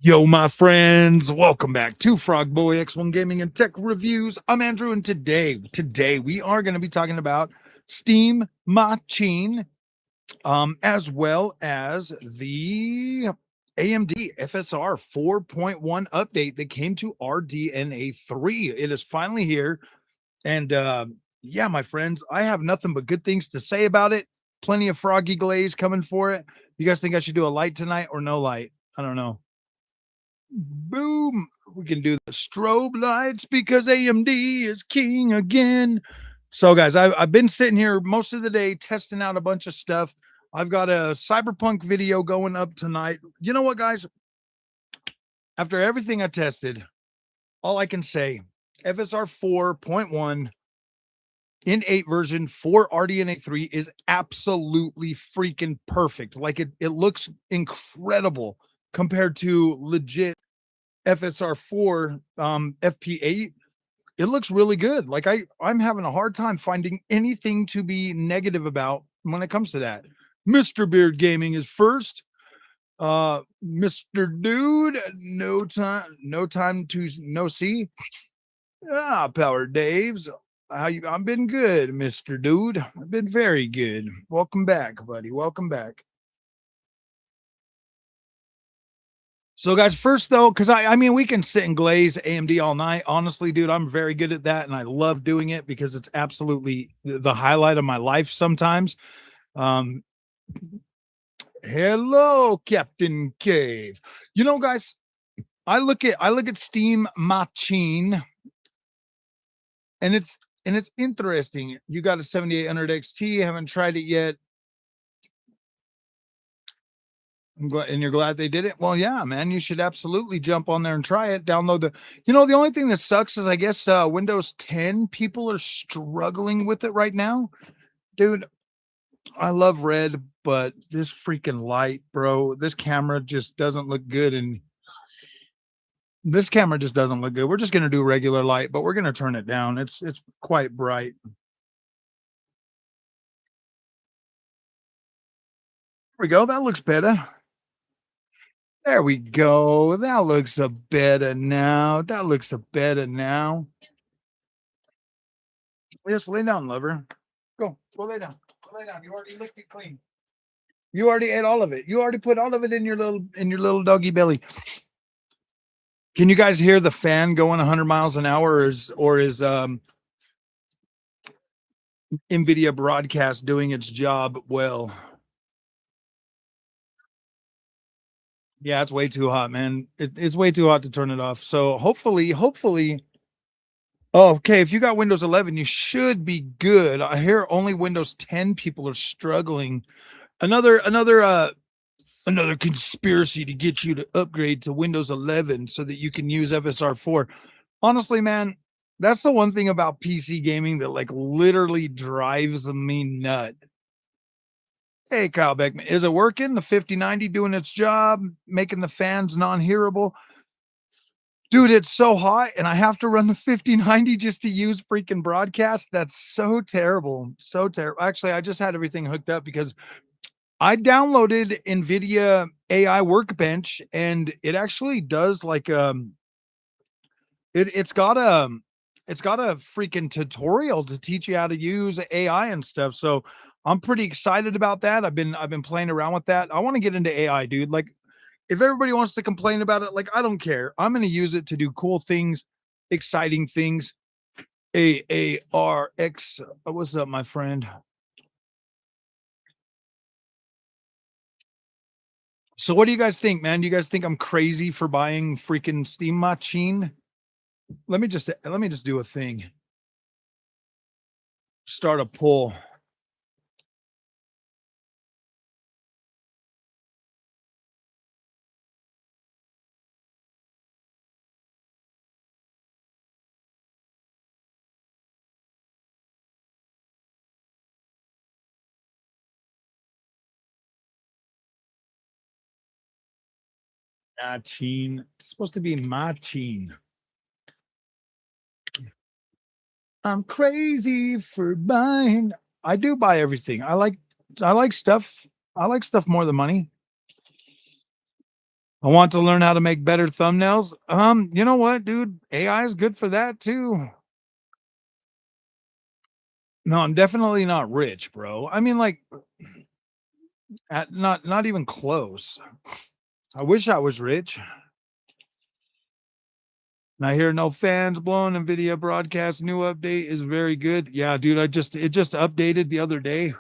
Yo, my friends, welcome back to Frog Boy X1 Gaming and Tech Reviews. I'm Andrew, and today we are going to be talking about Steam Machine, as well as the AMD FSR 4.1 update that came to RDNA 3. It is finally here, and yeah, my friends, I have nothing but good things to say about it. Plenty of froggy glaze coming for it. You guys think I should do a light tonight or no light? I don't know. Boom. We can do the strobe lights because AMD is king again. So, guys, I've been sitting here most of the day testing out a bunch of stuff. I've got a cyberpunk video going up tonight. You know what, guys? After everything I tested, all I can say, FSR 4.1 in 8 version for RDNA 3 is absolutely freaking perfect. Like it looks incredible compared to legit FSR 4 FP8. It looks really good. Like I'm having a hard time finding anything to be negative about when it comes to that. Mr. Beard Gaming is first. Mr. Dude, no time to no see. Power Dave's. How you? I've been good, Mr. Dude. I've been very good. Welcome back, buddy. Welcome back. So, guys, first though, because I mean, we can sit and glaze AMD all night. Honestly, dude, I'm very good at that, and I love doing it because it's absolutely the highlight of my life sometimes. Um, Hello, Captain Cave. You know, guys, I look at Steam Machine, and it's interesting. You got a 7800 XT, haven't tried it yet. I'm glad, and you're glad they did it. Well, yeah, man, you should absolutely jump on there and try it. Download the. The only thing that sucks is I guess Windows 10 people are struggling with it right now, dude. I love red, but this freaking light, bro. This camera just doesn't look good, and this camera just doesn't look good. We're just gonna do regular light, but we're gonna turn it down. It's quite bright. There we go. That looks better. There we go. That looks a better now. That looks a better now. Yes, lay down, lover. Go lay down. Go lay down. You already licked it clean. You already ate all of it. You already put all of it in your little doggy belly. Can you guys hear the fan going 100 miles an hour, or is NVIDIA broadcast doing its job well? Yeah, it's way too hot, man. It's way too hot to turn it off. So hopefully. Oh, okay. If you got Windows 11, you should be good. I hear only Windows 10 people are struggling. Another conspiracy to get you to upgrade to Windows 11 so that you can use FSR 4. Honestly, man, that's the one thing about PC gaming that like literally drives me nut. Hey, Kyle Beckman, is it working? The 5090 doing its job, making the fans non-hearable? Dude, it's so hot, and I have to run the 5090 just to use freaking broadcast. That's so terrible. So terrible. Actually, I just had everything hooked up because I downloaded NVIDIA AI Workbench, and it actually does like it's got a freaking tutorial to teach you how to use AI and stuff. So I'm pretty excited about that. I've been playing around with that. I want to get into AI, dude. Like if everybody wants to complain about it, like I don't care. I'm going to use it to do cool things, exciting things. AARX. What's up, my friend? So what do you guys think, man? Do you guys think I'm crazy for buying freaking Steam Machine? Let me just do a thing. Start a poll. Machine. It's supposed to be Machine. I'm crazy for buying. I do buy everything. I like stuff. I like stuff more than money. I want to learn how to make better thumbnails. You know what, dude? AI is good for that too. No, I'm definitely not rich, bro. I mean, like, not even close. I wish I was rich. And I hear no fans blowing NVIDIA broadcast new update is very good. Yeah, dude, it just updated the other day.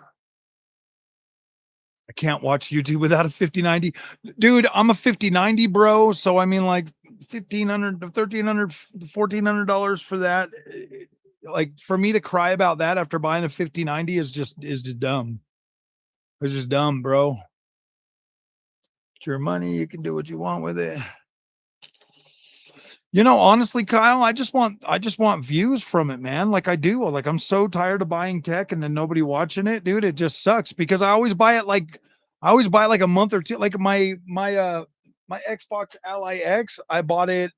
I can't watch YouTube without a 5090. Dude, I'm a 5090, bro. So I mean, like 1500 to 1300, $1,400 for that. Like for me to cry about that after buying a 5090 is just dumb. It's just dumb, bro. It's your money. You can do what you want with it. Honestly, Kyle, I just want views from it, man. Like I do. Like I'm so tired of buying tech and then nobody watching it, dude. It just sucks because I always buy it like a month or two. Like my Xbox Ally X, I bought it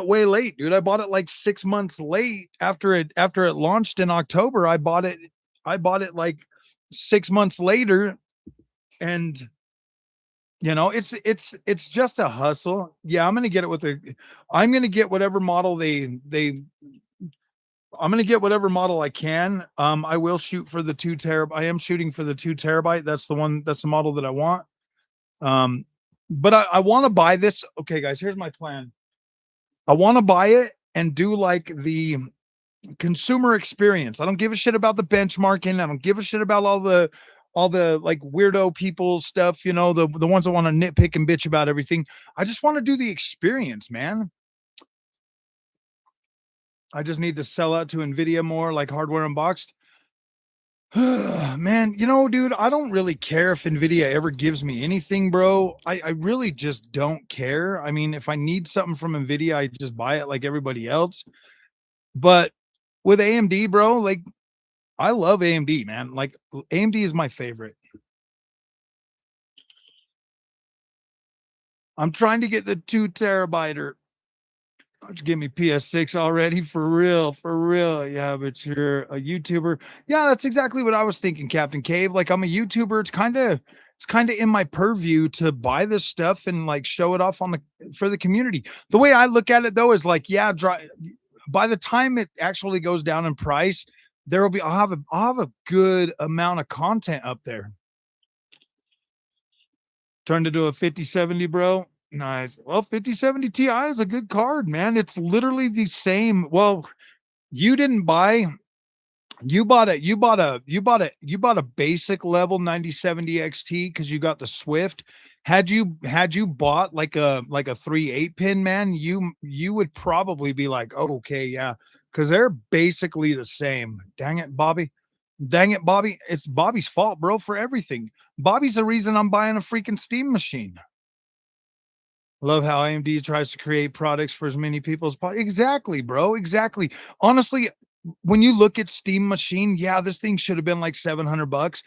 way late, dude. I bought it like 6 months late after it launched in October. I bought it like 6 months later, and it's just a hustle. Yeah, I'm gonna get whatever model I'm gonna get whatever model I can. I will shoot for the 2 terabyte. I am shooting for the 2 terabyte. That's the model that I want. Um, but I want to buy this. Okay, guys, here's my plan. I want to buy it and do like the consumer experience. I don't give a shit about the benchmarking. I don't give a shit about all the like weirdo people stuff, the ones that want to nitpick and bitch about everything. I just want to do the experience, man. I just need to sell out to Nvidia more like hardware unboxed. Man, dude, I don't really care if Nvidia ever gives me anything, bro. I really just don't care. I mean, if I need something from Nvidia, I just buy it like everybody else. But with AMD, bro, like I love AMD, man. Like AMD is my favorite. I'm trying to get the 2 terabyte. Don't you give me PS6 already? For real, for real. Yeah, but you're a YouTuber. Yeah, that's exactly what I was thinking, Captain Cave. Like I'm a YouTuber. It's kind of in my purview to buy this stuff and like show it off for the community. The way I look at it though is like, yeah, by the time it actually goes down in price, I'll have a good amount of content up there. Turned into a 5070, bro. Nice. Well, 5070 Ti is a good card, man. It's literally the same. Well, you didn't buy you bought a basic level 9070 XT because you got the Swift. Had you bought like a 3/8 pin, man, you would probably be like, oh, okay, yeah, because they're basically the same. Dang it, Bobby. Dang it, Bobby. It's Bobby's fault, bro, for everything. Bobby's the reason I'm buying a freaking Steam machine. Love how AMD tries to create products for as many people as possible. Exactly, bro. Exactly. Honestly, when you look at Steam Machine, yeah, this thing should have been like $700.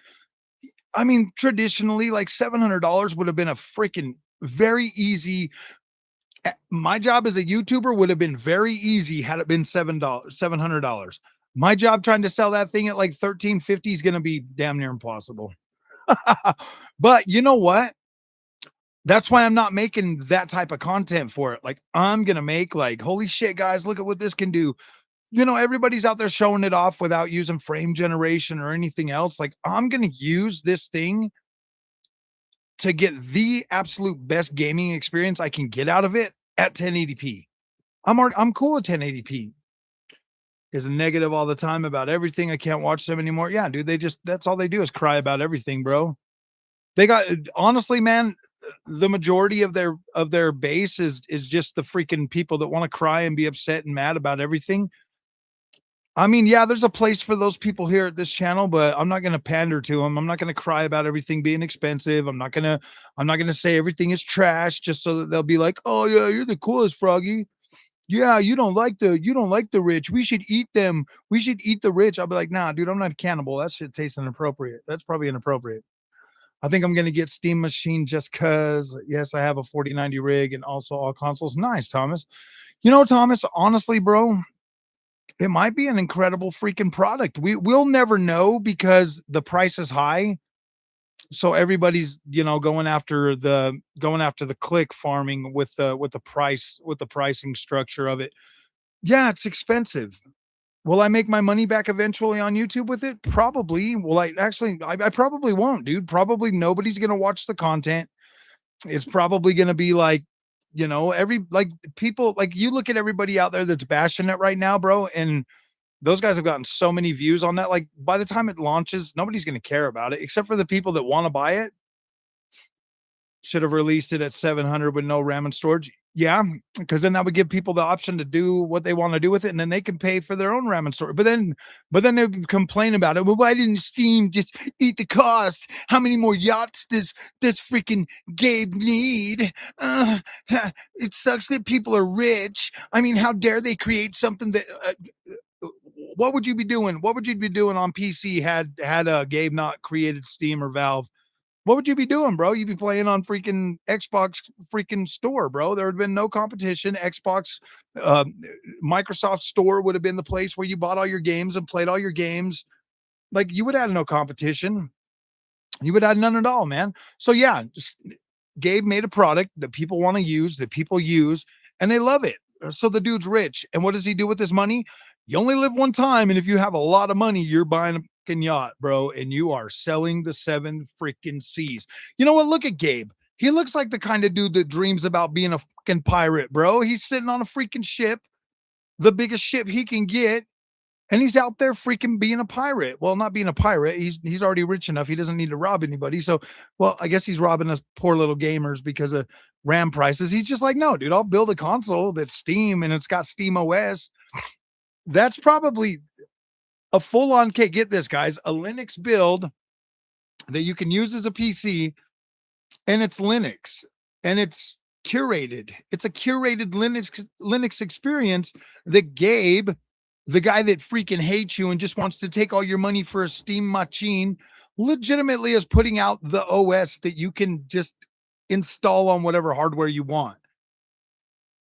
I mean, traditionally, like $700 would have been a freaking very easy. My job as a YouTuber would have been very easy had it been $700. My job trying to sell that thing at like 1350 is going to be damn near impossible. But you know what? That's why I'm not making that type of content for it. Like, I'm gonna make like, holy shit, guys, look at what this can do. Everybody's out there showing it off without using frame generation or anything else. Like, I'm gonna use this thing to get the absolute best gaming experience I can get out of it at 1080p. I'm cool with 1080p. Is a negative all the time about everything. I can't watch them anymore. Yeah, dude, that's all they do is cry about everything, bro. They got honestly, man, the majority of their base is just the freaking people that want to cry and be upset and mad about everything. I mean, yeah, there's a place for those people here at this channel, but I'm not going to pander to them. I'm not going to cry about everything being expensive. I'm not going to say everything is trash just so that they'll be like, "Oh yeah, you're the coolest, Froggy. Yeah, you don't like the rich. We should eat them. We should eat the rich." I'll be like, "Nah, dude, I'm not a cannibal. That shit tastes inappropriate. That's probably inappropriate." I think I'm gonna get Steam Machine just cause yes, I have a 4090 rig and also all consoles. Nice, Thomas. Thomas, honestly, bro, it might be an incredible freaking product. We'll never know because the price is high. So everybody's, going after the click farming with the pricing structure of it. Yeah, it's expensive. Will I make my money back eventually on YouTube with it? Probably. Will I actually I probably won't, dude. Probably nobody's gonna watch the content. It's probably gonna be like, every like people like you look at everybody out there that's bashing it right now, bro, and those guys have gotten so many views on that. Like by the time it launches, nobody's gonna care about it except for the people that want to buy it. Should have released it at 700 with no RAM and storage. Yeah, because then that would give people the option to do what they want to do with it, and then they can pay for their own RAM and storage. But then they would complain about it. Well, why didn't Steam just eat the cost? How many more yachts does freaking Gabe need? It sucks that people are rich. I mean, how dare they create something that? What would you be doing? What would you be doing on PC had Gabe not created Steam or Valve? What would you be doing, bro? You'd be playing on freaking Xbox freaking store, bro. There would have been no competition. Xbox, uh, Microsoft Store would have been the place where you bought all your games and played all your games. Like you would have no competition. You would have none at all, man. So yeah, Gabe made a product that people want to use, that people use, and they love it. So the dude's rich. And what does he do with his money? You only live one time. And if you have a lot of money, you're buying a freaking yacht, bro, and you are selling the seven freaking seas. You know what? Look at Gabe. He looks like the kind of dude that dreams about being a fucking pirate, bro. He's sitting on a freaking ship, the biggest ship he can get, and he's out there freaking being a pirate. Well, not being a pirate. He's already rich enough. He doesn't need to rob anybody. So, well, I guess he's robbing us poor little gamers because of RAM prices. He's just like, no, dude, I'll build a console that's Steam and it's got Steam OS. That's probably a full-on cake. Get this, guys, a Linux build that you can use as a PC, and it's Linux, and it's curated. It's a curated Linux experience that Gabe, the guy that freaking hates you and just wants to take all your money for a Steam machine, legitimately is putting out the OS that you can just install on whatever hardware you want.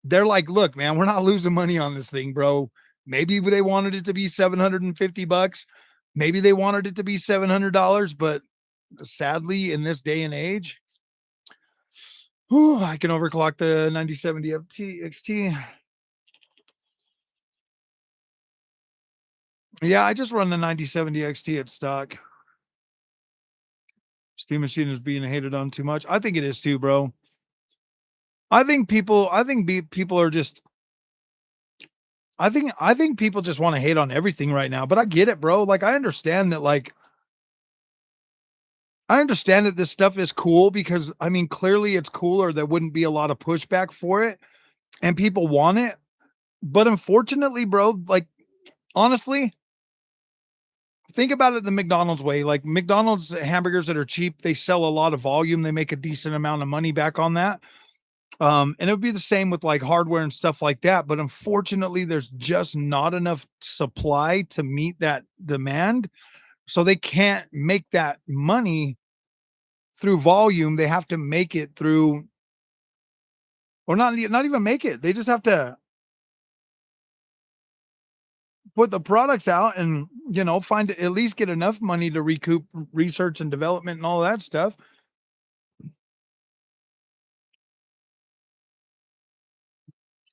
They're like, look, man, we're not losing money on this thing, bro. Maybe they wanted it to be $750. Maybe they wanted it to be $700, but sadly, in this day and age, I can overclock the 9070 XT. Yeah, I just run the 9070 XT at stock. Steam Machine is being hated on too much. I think it is too, bro. I think people are just I think people just want to hate on everything right now, but I get it, bro. Like I understand that this stuff is cool because I mean clearly it's cool or there wouldn't be a lot of pushback for it and people want it. But unfortunately, bro, like honestly, think about it the McDonald's way. Like McDonald's hamburgers that are cheap, they sell a lot of volume, they make a decent amount of money back on that. And it would be the same with like hardware and stuff like that. But unfortunately, there's just not enough supply to meet that demand. So they can't make that money through volume. They have to make it through, or not even make it. They just have to put the products out and find at least get enough money to recoup research and development and all that stuff.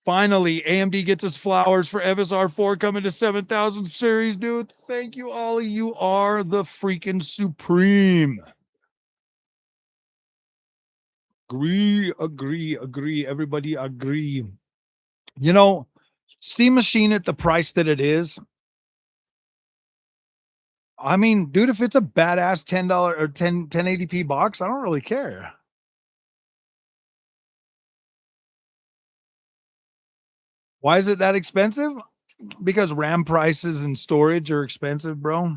Finally, AMD gets its flowers for FSR 4 coming to 7000 series, dude. Thank you, Ollie. You are the freaking supreme. Agree. Everybody agree. Steam Machine at the price that it is. I mean, dude, if it's a badass $10 or 1080p box, I don't really care. Why is it that expensive? Because RAM prices and storage are expensive, bro.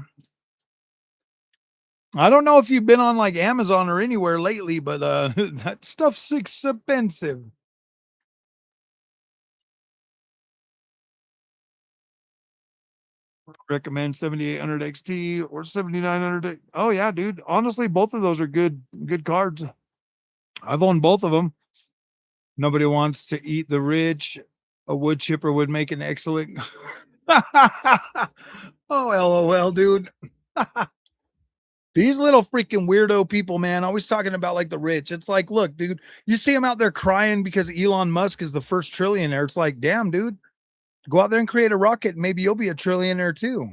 I don't know if you've been on like Amazon or anywhere lately, but that stuff's expensive. Recommend 7800 XT or 7900. Oh yeah, dude. Honestly, both of those are good cards. I've owned both of them. Nobody wants to eat the rich. A wood chipper would make an excellent. Oh, LOL, dude. These little freaking weirdo people, man, always talking about like the rich. It's like, look, dude, you see them out there crying because Elon Musk is the first trillionaire. It's like, damn, dude, go out there and create a rocket, and maybe you'll be a trillionaire too.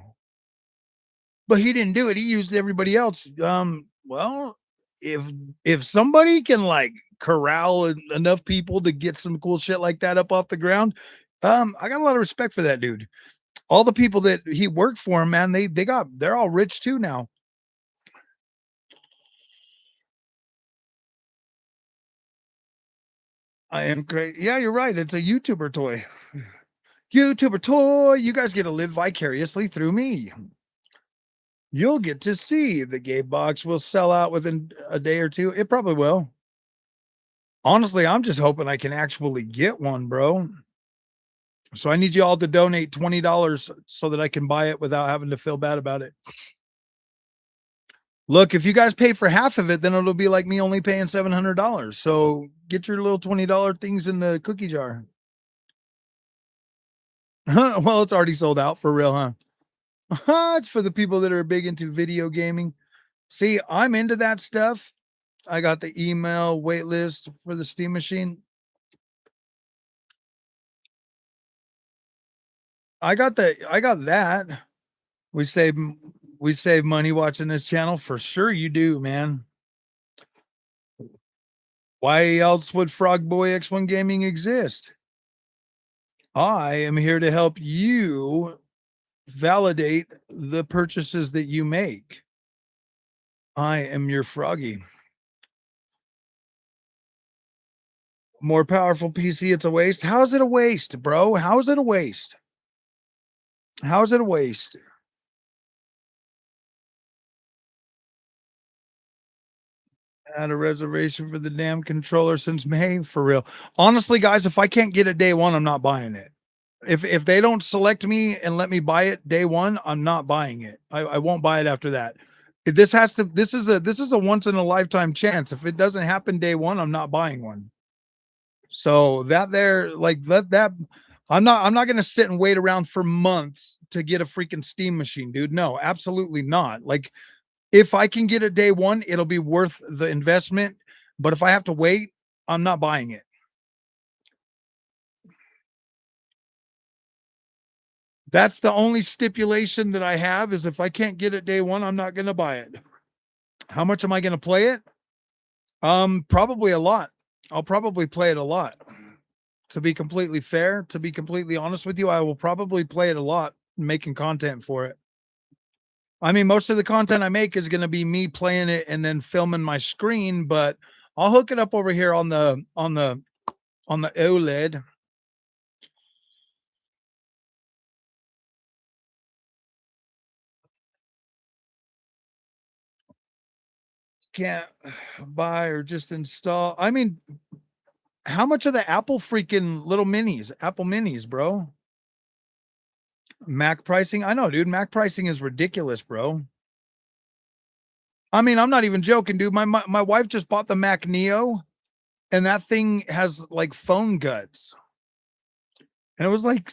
But he didn't do it. He used everybody else. Well, if if somebody can like corral enough people to get some cool shit like that up off the ground, I got a lot of respect for that dude. All the people that he worked for him, man, they're all rich too now. I am great. Yeah, you're right. It's a YouTuber toy. YouTuber toy. You guys get to live vicariously through me. You'll get to see the gay box will sell out within a day or two. It probably will. Honestly, I'm just hoping I can actually get one, bro. So I need you all to donate $20 so that I can buy it without having to feel bad about it. Look, if you guys pay for half of it, then it'll be like me only paying $700. So get your little $20 things in the cookie jar. Well, it's already sold out for real, huh? It's for the people that are big into video gaming. See, I'm into that stuff. I got the email wait list for the Steam machine. I got that. We save we save money watching this channel for sure. You do, man. Why else would Frog Boy X1 Gaming exist? I am here to help you validate the purchases that you make. I am your Froggy. More powerful PC, it's a waste. How is it a waste, bro? How is it a waste? How is it a waste? Had a reservation for the damn controller since May, for real. Honestly, guys, if I can't get it day one, I'm not buying it. If they don't select me and let me buy it day one, I'm not buying it. I won't buy it after that. This is a once in a lifetime chance. If it doesn't happen day one, I'm not buying one. So that there, like that I'm not gonna sit and wait around for months to get a freaking Steam machine, dude. No, absolutely not. Like if I can get it day one, it'll be worth the investment. But if I have to wait, I'm not buying it. That's the only stipulation that I have is if I can't get it day one, I'm not going to buy it. How much am I going to play it? Probably a lot. I'll probably play it a lot. To be completely fair, to be completely honest with you, I will probably play it a lot, making content for it. I mean, most of the content I make is going to be me playing it and then filming my screen, but I'll hook it up over here on the OLED. Can't buy or just install. I mean, how much are the Apple freaking little minis? Apple minis, bro. Mac pricing. I know, dude. Mac pricing is ridiculous, bro. I mean, I'm not even joking, dude. My wife just bought the Mac Neo, and that thing has like phone guts. And it was like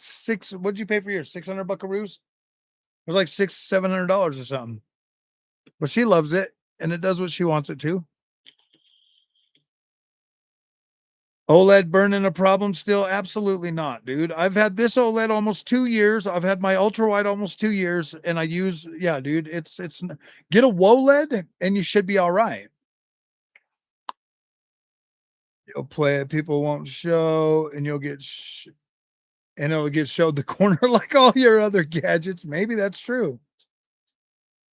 what'd you pay for yours? 600 buckaroos? It was like $700 or something. But she loves it, and it does what she wants it to. OLED burning a problem still? Absolutely not, dude. I've had this OLED almost 2 years. I've had my ultra wide almost 2 years, and I use, yeah, dude. It's get a WOLED, and you should be all right. You'll play it, people won't show, and you'll get and it'll get showed the corner like all your other gadgets. Maybe that's true.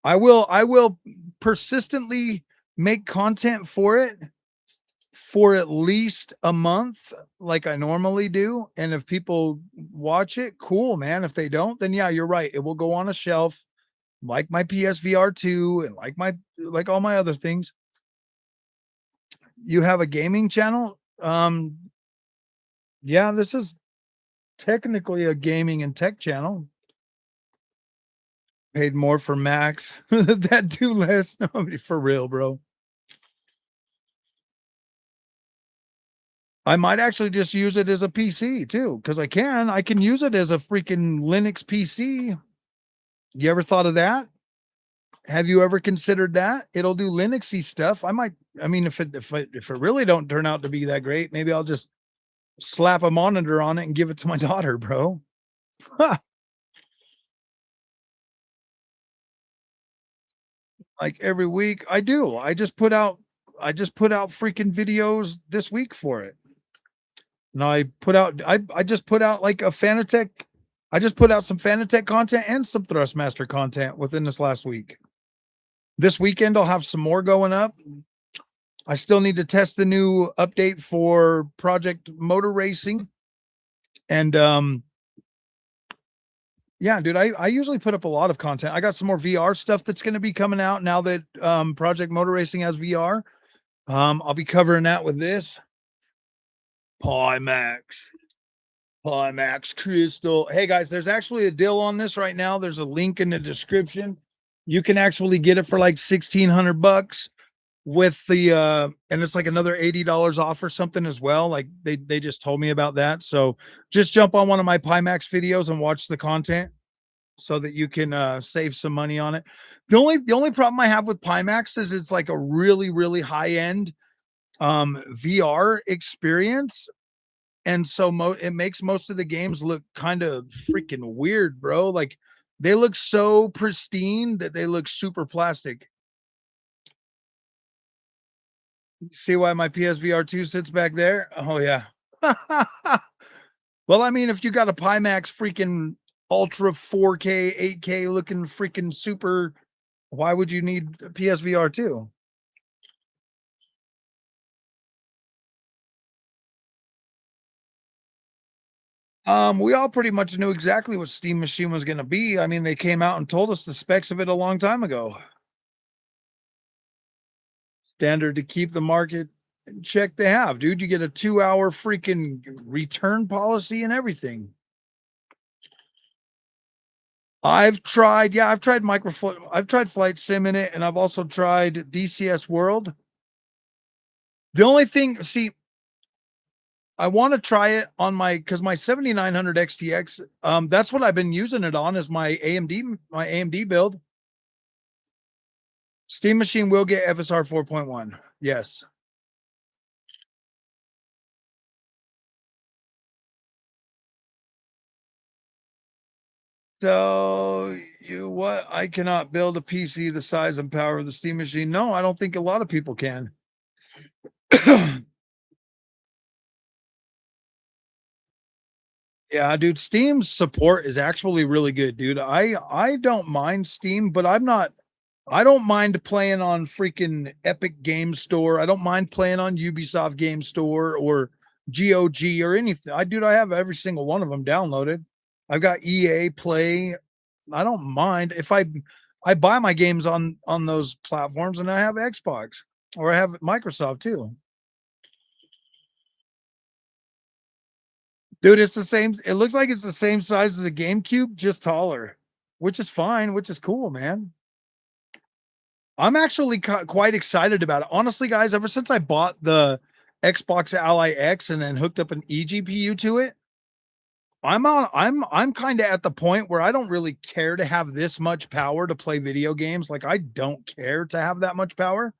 I will persistently make content for it for at least a month, like I normally do. And if people watch it, cool, man. If they don't, then yeah, you're right. It will go on a shelf like my PSVR 2 and like all my other things. You have a gaming channel? Yeah, this is technically a gaming and tech channel. Paid more for Max. That do less. No, for real, bro. I might actually just use it as a PC too, because I can use it as a freaking Linux PC. You ever thought of that? Have you ever considered that? It'll do Linuxy stuff. I mean, if it really don't turn out to be that great, maybe I'll just slap a monitor on it and give it to my daughter, bro. Like every week. I do. I just put out freaking videos this week for it. And I just put out like a Fanatec. I just put out some Fanatec content and some Thrustmaster content within this last week. This weekend I'll have some more going up. I still need to test the new update for Project Motor Racing. And yeah, dude, I usually put up a lot of content. I got some more VR stuff that's going to be coming out now that Project Motor Racing has VR. I'll be covering that with this Pimax. Pimax Crystal. Hey guys, there's actually a deal on this right now. There's a link in the description. You can actually get it for like $1,600 with the and it's like another $80 off or something as well. Like they just told me about that. So just jump on one of my Pimax videos and watch the content so that you can save some money on it. The only problem I have with Pimax is it's like a really high end VR experience. And so it makes most of the games look kind of freaking weird, bro. Like they look so pristine that they look super plastic. See why my PSVR 2 sits back there? Oh yeah. Well, I mean, if you got a Pimax freaking ultra 4K, 8K looking freaking super, why would you need a PSVR 2? We all pretty much knew exactly what Steam Machine was going to be. I mean, they came out and told us the specs of it a long time ago. Standard to keep the market in check they have, dude. You get a 2-hour freaking return policy and everything. I've tried Flight Sim in it, and I've also tried DCS World. The only thing, see, I want to try it on because my 7900 XTX, that's what I've been using it on is my AMD build. Steam Machine will get FSR 4.1. Yes. So what? I cannot build a PC the size and power of the Steam Machine. No, I don't think a lot of people can. Yeah, dude, Steam's support is actually really good, dude. I don't mind Steam, but I don't mind playing on freaking Epic Game Store. I don't mind playing on Ubisoft Game Store or GOG or anything. I have every single one of them downloaded. I've got EA Play. I don't mind if I buy my games on those platforms and I have Xbox or I have Microsoft too. Dude, it's the same. It looks like it's the same size as a GameCube, just taller, which is fine, which is cool, man. I'm actually quite excited about it. Honestly, guys, ever since I bought the Xbox Ally X and then hooked up an eGPU to it, I'm kind of at the point where I don't really care to have this much power to play video games. Like I don't care to have that much power.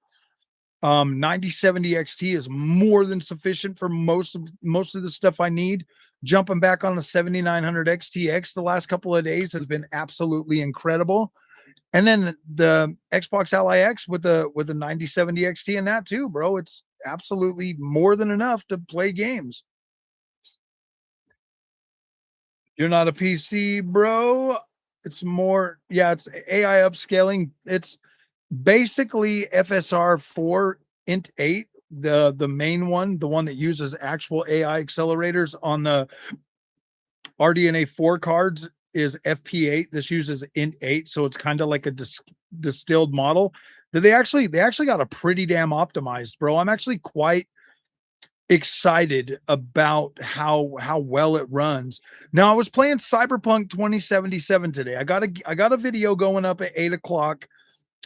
9070 XT is more than sufficient for most of the stuff I need. Jumping back on the 7900 XTX the last couple of days has been absolutely incredible. And then the Xbox Ally X with the 9070 XT and that too, bro. It's absolutely more than enough to play games. You're not a PC, bro. It's more, yeah, it's AI upscaling. It's basically FSR 4 int 8, the main one, the one that uses actual AI accelerators on the RDNA 4 cards is FP8. This uses int 8, so it's kind of like a distilled model. They actually got a pretty damn optimized, bro. I'm actually quite excited about how well it runs. Now I was playing Cyberpunk 2077 today. I got a video going up at 8 o'clock.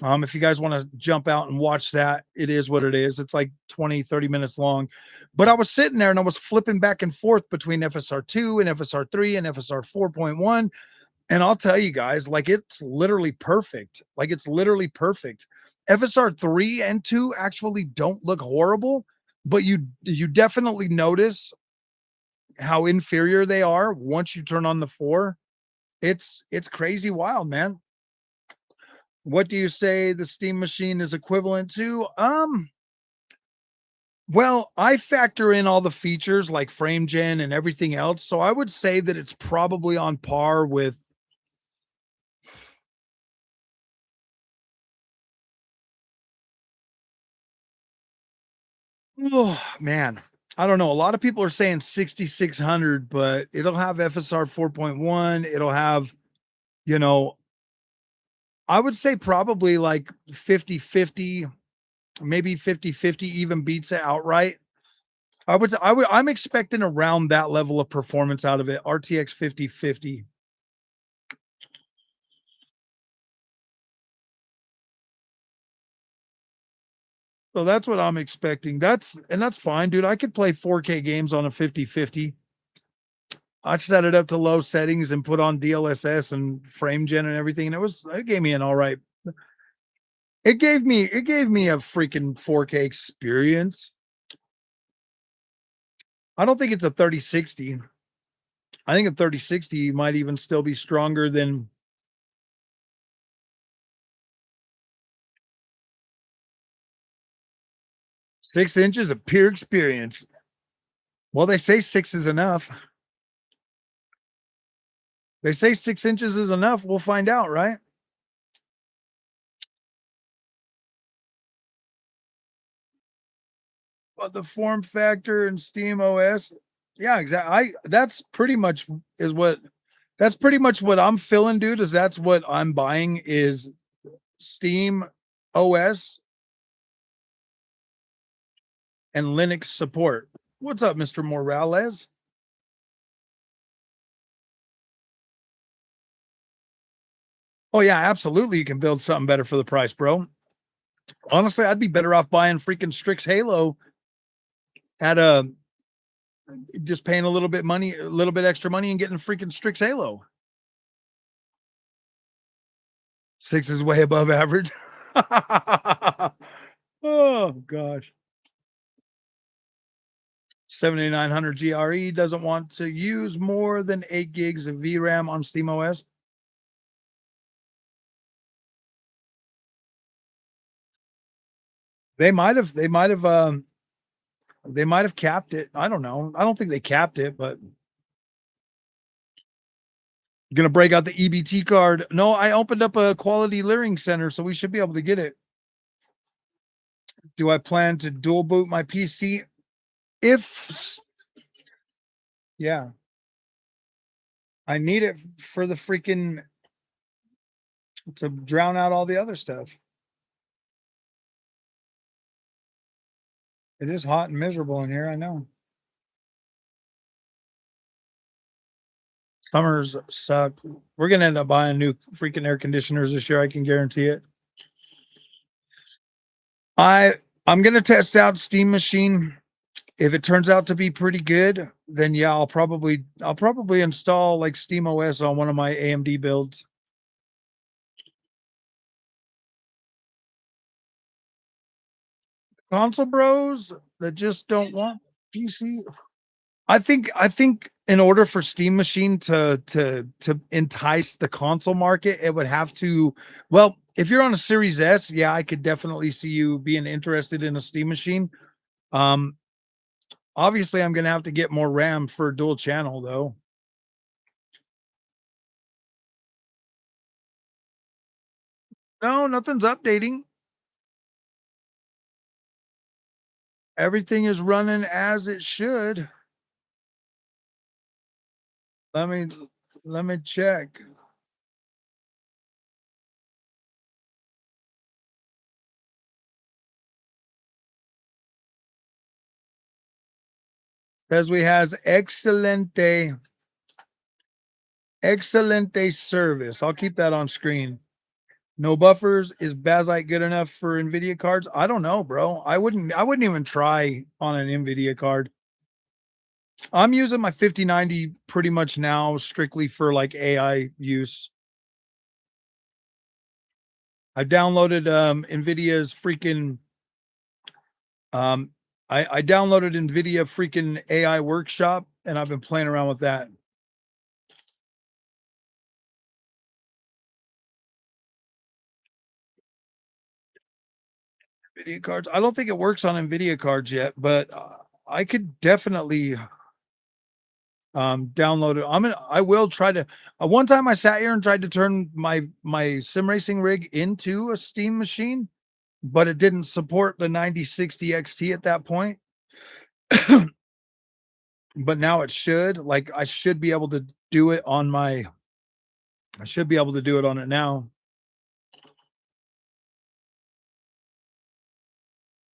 If you guys want to jump out and watch that, it is what it is. It's like 20-30 minutes long. But I was sitting there and I was flipping back and forth between FSR 2 and FSR 3 and FSR 4.1. And I'll tell you guys, like, it's literally perfect. Like, it's literally perfect. FSR 3 and 2 actually don't look horrible, but you definitely notice how inferior they are once you turn on the 4. It's crazy wild, man. What do you say the Steam Machine is equivalent to? Well, I factor in all the features like frame gen and everything else, so I would say that it's probably on par with. Oh, man. I don't know. A lot of people are saying 6,600, but it'll have FSR 4.1. It'll have, you know, I would say probably like 50-50, maybe 50-50 even beats it outright. I'm expecting around that level of performance out of it. RTX 5050. So that's what I'm expecting. That's fine, dude. I could play 4K games on a 5050. I set it up to low settings and put on DLSS and frame gen and everything, and it gave me an all right. It gave me a freaking 4K experience. I don't think it's a 3060. I think a 3060 might even still be stronger than 6 inches of pure experience. Well, they say 6 is enough. They say 6 inches is enough. We'll find out, right? But the form factor and Steam OS, yeah, exactly. I is what that's pretty much what I'm feeling, dude. Is that's what I'm buying is Steam OS and Linux support. What's up, Mr. Morales? Oh yeah, absolutely. You can build something better for the price, bro. Honestly, I'd be better off buying freaking Strix Halo at a just paying a little bit extra money and getting freaking Strix Halo. 6 is way above average. Oh gosh. 7900 GRE doesn't want to use more than 8 gigs of VRAM on SteamOS. They might have capped it. I don't know. I don't think they capped it, but gonna break out the EBT card. No, I opened up a quality learning center, so we should be able to get it. Do I plan to dual boot my PC? If yeah, I need it for the freaking to drown out all the other stuff. It is hot and miserable in here, I know. Summers suck. We're gonna end up buying new freaking air conditioners this year, I can guarantee it. I I'm gonna test out Steam Machine. If it turns out to be pretty good, then yeah, I'll probably install like Steam OS on one of my AMD builds. Console bros that just don't want PC. I think in order for Steam Machine to entice the console market, it would have to. Well, if you're on a Series S, yeah, I could definitely see you being interested in a Steam Machine. Um, Obviously, I'm gonna have to get more RAM for dual channel though. No, nothing's updating. Everything is running as it should. Let me let me check. Says we has excelente service. I'll keep that on screen. No buffers. Is Bazite good enough for NVIDIA cards? I don't know, bro. I wouldn't even try on an NVIDIA card. I'm using my 5090 pretty much now strictly for like AI use. I downloaded NVIDIA's freaking um I downloaded NVIDIA freaking AI workshop and I've been playing around with that. NVIDIA cards. I don't think it works on NVIDIA cards yet, but I could definitely download it. I will try to one time I sat here and tried to turn my sim racing rig into a Steam machine, but it didn't support the 9060 XT at that point. But now it should. Like I should be able to do it on my I should be able to do it on it now.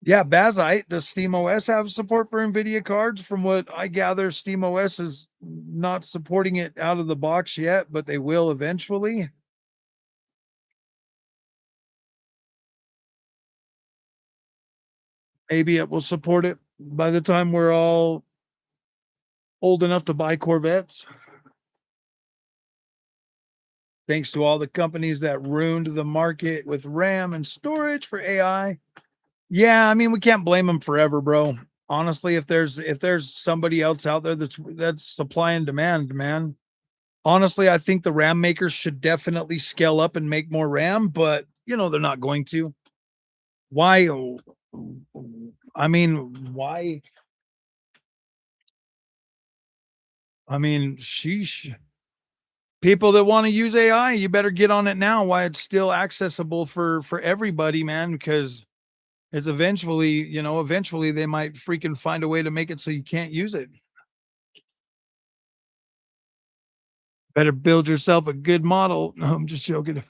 Yeah, Bazite, does SteamOS have support for NVIDIA cards? From what I gather, SteamOS is not supporting it out of the box yet, but they will eventually. Maybe it will support it by the time we're all old enough to buy Corvettes. Thanks to all the companies that ruined the market with RAM and storage for AI. Yeah, I mean, we can't blame them forever, bro. Honestly, if there's somebody else out there that's supply and demand, man. Honestly, I think the RAM makers should definitely scale up and make more RAM, but you know they're not going to. Why? I mean, why? I mean, sheesh. People that want to use AI, you better get on it now while it's still accessible for everybody, man, because it's eventually, eventually they might freaking find a way to make it so you can't use it. Better build yourself a good model. No, I'm just joking.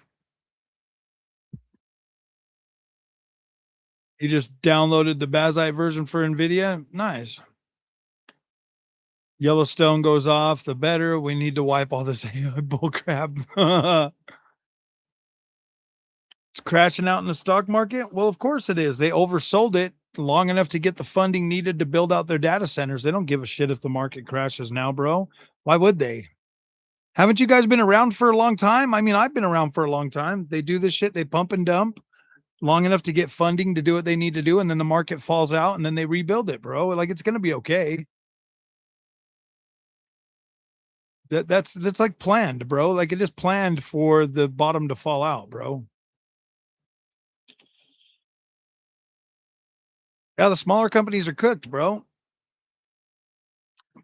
You just downloaded the Bazite version for NVIDIA. Nice. Yellowstone goes off, the better. We need to wipe all this AI bull crap. It's crashing out in the stock market. Well, of course it is. They oversold it long enough to get the funding needed to build out their data centers. They don't give a shit if the market crashes now, bro. Why would they? Haven't you guys been around for a long time? I mean, I've been around for a long time. They do this shit, they pump and dump long enough to get funding to do what they need to do, and then the market falls out and then they rebuild it, bro. Like it's gonna be okay. That's like planned, bro. Like it is planned for the bottom to fall out, bro. Yeah, the smaller companies are cooked, bro.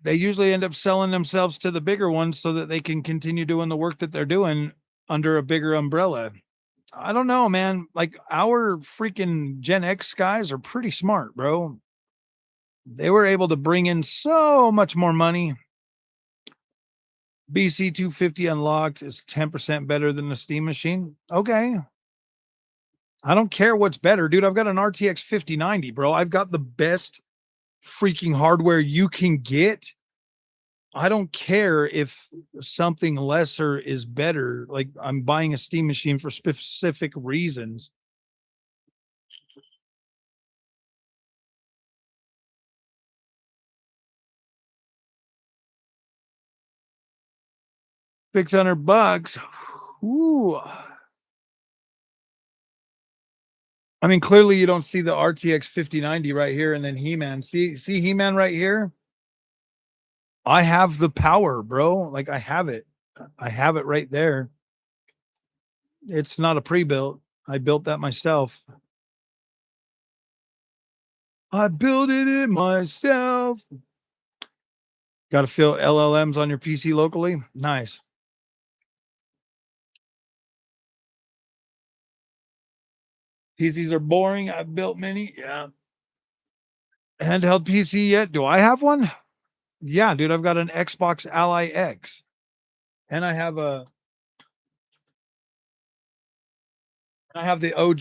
They usually end up selling themselves to the bigger ones so that they can continue doing the work that they're doing under a bigger umbrella. I don't know, man. Like our freaking Gen X guys are pretty smart, bro. They were able to bring in so much more money. BC 250 unlocked is 10% better than the Steam machine. Okay. I don't care what's better, dude. I've got an RTX 5090, bro. I've got the best freaking hardware you can get. I don't care if something lesser is better. Like I'm buying a Steam machine for specific reasons. $600. Ooh. I mean, clearly you don't see the RTX 5090 right here and then He-Man. See He-Man right here? I have the power, bro. Like I have it. I have it right there. It's not a pre-built. I built that myself. I built it myself. Got to fill LLMs on your PC locally. Nice. PCs are boring. I've built many. Yeah. Handheld PC yet? Do I have one? Yeah, dude. I've got an Xbox Ally X, and I have the OG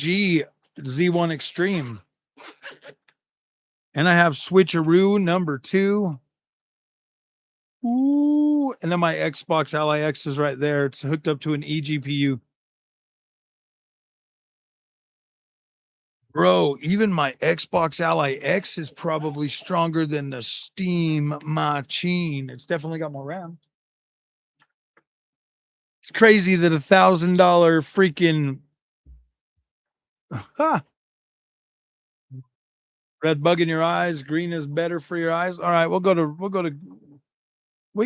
Z1 Extreme, and I have Switcheroo #2. Ooh, and then my Xbox Ally X is right there. It's hooked up to an eGPU. Bro, even my Xbox Ally X is probably stronger than the Steam Machine. It's definitely got more RAM. It's crazy that $1,000 freaking ha, red bug in your eyes, green is better for your eyes. All right, we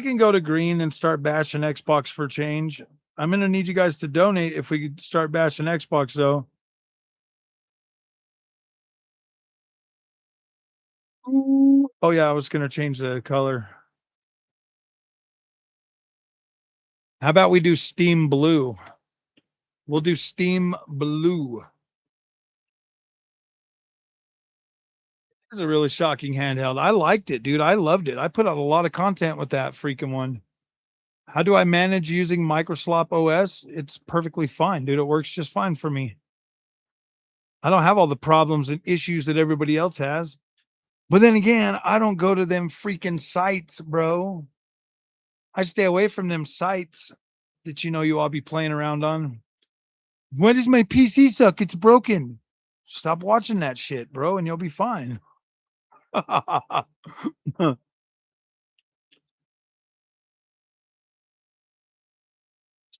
can go to green and start bashing Xbox for change. I'm gonna need you guys to donate if we could start bashing Xbox though. Oh yeah, I was gonna change the color. How about we do Steam Blue? We'll do Steam Blue. This is a really shocking handheld. I liked it, dude. I loved it. I put out a lot of content with that freaking one. How do I manage using Microsoft OS? It's perfectly fine, dude. It works just fine for me. I don't have all the problems and issues that everybody else has. But then again, I don't go to them freaking sites, bro. I stay away from them sites that you all be playing around on. Why does my PC suck? It's broken. Stop watching that shit, bro, and you'll be fine. Spent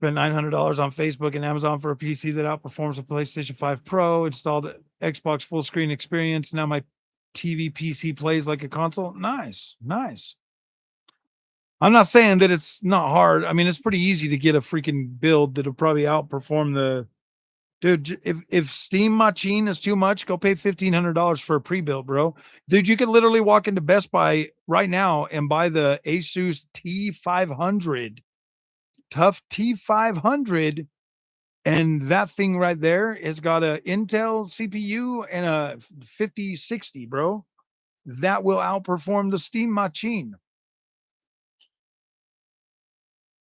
$900 on Facebook and Amazon for a PC that outperforms a PlayStation 5 Pro. Installed Xbox full screen experience. Now my TV PC plays like a console. Nice, nice. I'm not saying that it's not hard. I mean, it's pretty easy to get a freaking build that'll probably outperform the dude. If Steam Machine is too much, go pay $1,500 for a pre-built, bro. Dude, you could literally walk into Best Buy right now and buy the Asus T500, tough T500, and that thing right there has got a Intel CPU and a 5060, bro. That will outperform the Steam Machine.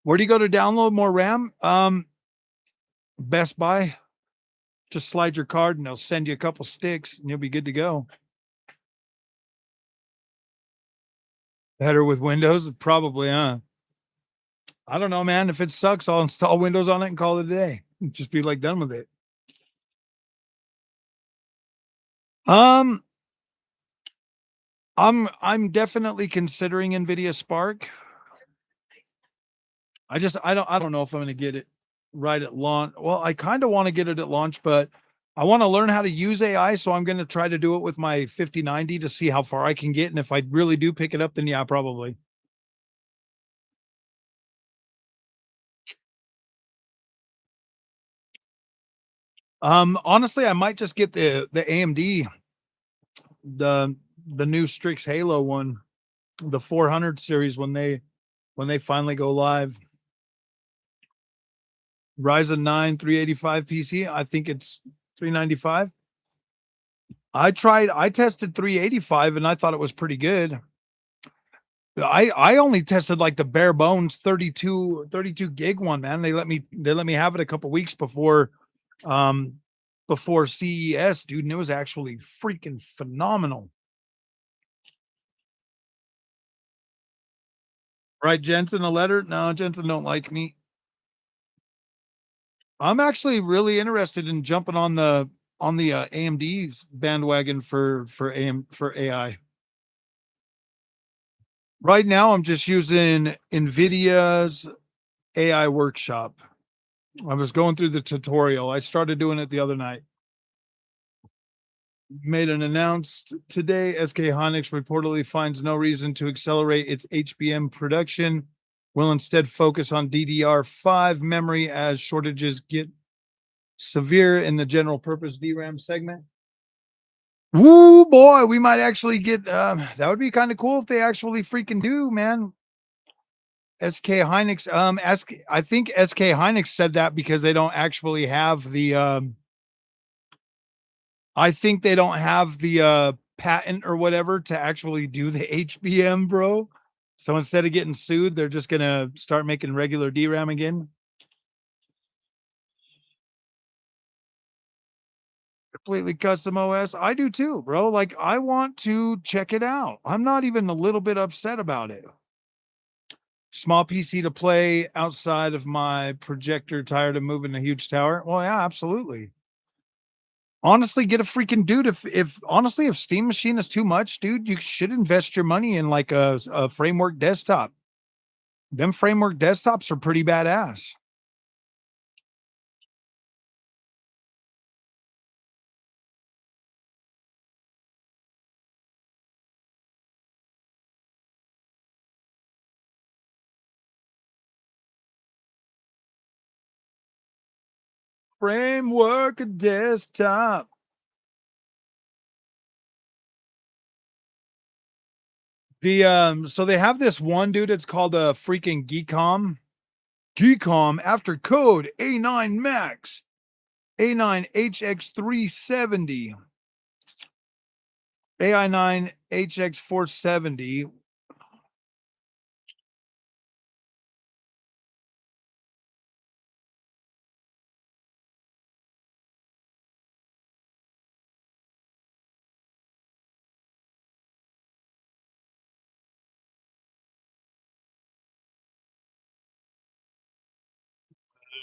Where do you go to download more RAM? Best Buy. Just slide your card and they'll send you a couple sticks and you'll be good to go. Better with Windows? Probably, huh? I don't know, man. If it sucks, I'll install Windows on it and call it a day. Just be like done with it. Um, I'm definitely considering NVIDIA Spark. I don't know if I'm gonna get it right at launch. Well, I kind of want to get it at launch, but I want to learn how to use AI. So I'm gonna try to do it with my 5090 to see how far I can get. And if I really do pick it up, then yeah, probably. Honestly, I might just get the AMD, the the new Strix Halo one, the 400 series when they finally go live. Ryzen 9 385 PC. I think it's 395. I tested 385 and I thought it was pretty good. I only tested like the bare bones 32 gig one, man. They let me have it a couple weeks um before CES, dude, and it was actually freaking phenomenal. Right, Jensen a letter? No, Jensen don't like me. I'm actually really interested in jumping on the AMD's bandwagon for AI. Right now, I'm just using NVIDIA's AI workshop. I was going through the tutorial. I started doing it the other night. Made an announced today. SK Hynix reportedly finds no reason to accelerate its HBM production. Will instead focus on DDR5 memory as shortages get severe in the general purpose DRAM segment. Woo boy, we might actually get that would be kind of cool if they actually freaking do, man. SK Hynix, I think SK Hynix said that because they don't actually have the I think they don't have the patent or whatever to actually do the HBM, bro. So instead of getting sued, they're just gonna start making regular DRAM again. Completely custom OS. I do too, bro. Like I want to check it out. I'm not even a little bit upset about it. Small PC to play outside of my projector, tired of moving a huge tower. Well, yeah, absolutely. Honestly, get a freaking dude. If honestly, if Steam Machine is too much, dude, you should invest your money in like a framework desktop. Them framework desktops are pretty badass. Framework desktop. So they have this one dude, it's called a freaking Geekom. Geekom after code A9 Max, A9 HX370, AI9 HX470.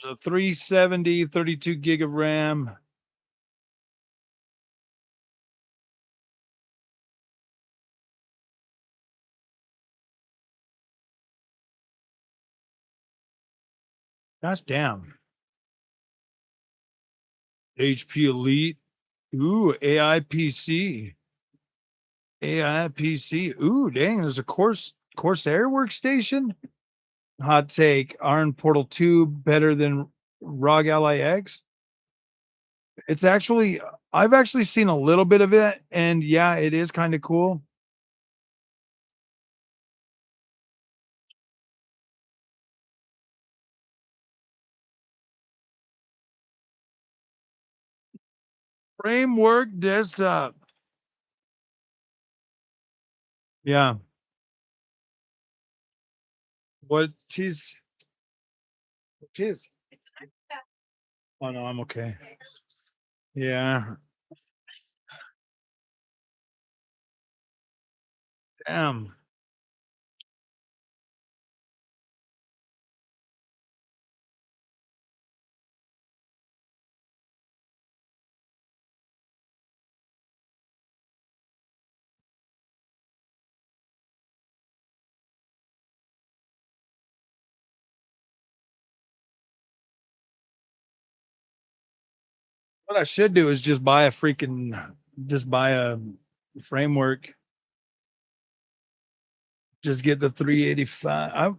There's a 370, 32 gig of RAM. Gosh damn. HP Elite. Ooh, AI PC. AI PC. Ooh, dang, there's a Corsair workstation. Hot take. Iron Portal 2 better than ROG Ally X. It's actually I've actually seen a little bit of it, and yeah, it is kind of cool. Framework desktop. Yeah. What is what is? Oh no, I'm okay. Yeah. Damn. What I should do is just buy a framework. Just get the 385.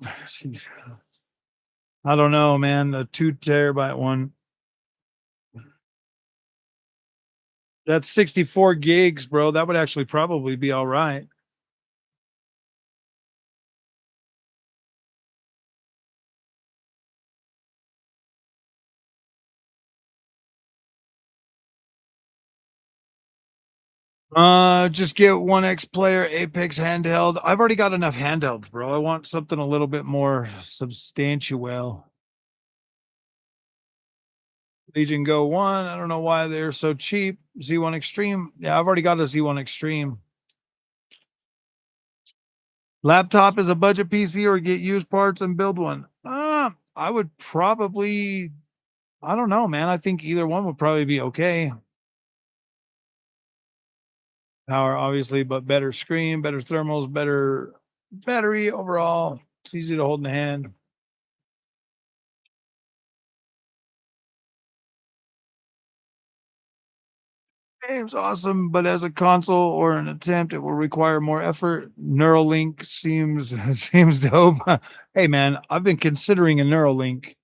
I don't know, man. A 2 terabyte one. That's 64 gigs, bro. That would actually probably be all right. Just get one X player Apex handheld. I've already got enough handhelds, bro. I want something a little bit more substantial. Legion Go 1. I don't know why they're so cheap. Z1 Extreme. Yeah, I've already got a Z1 Extreme. Laptop is a budget PC or get used parts and build one. I would probably, I don't know, man. I think either one would probably be okay. Power, obviously, but better screen, better thermals, better battery overall. It's easy to hold in the hand. Game's awesome, but as a console or an attempt, it will require more effort. Neuralink seems seems dope. Hey man, I've been considering a Neuralink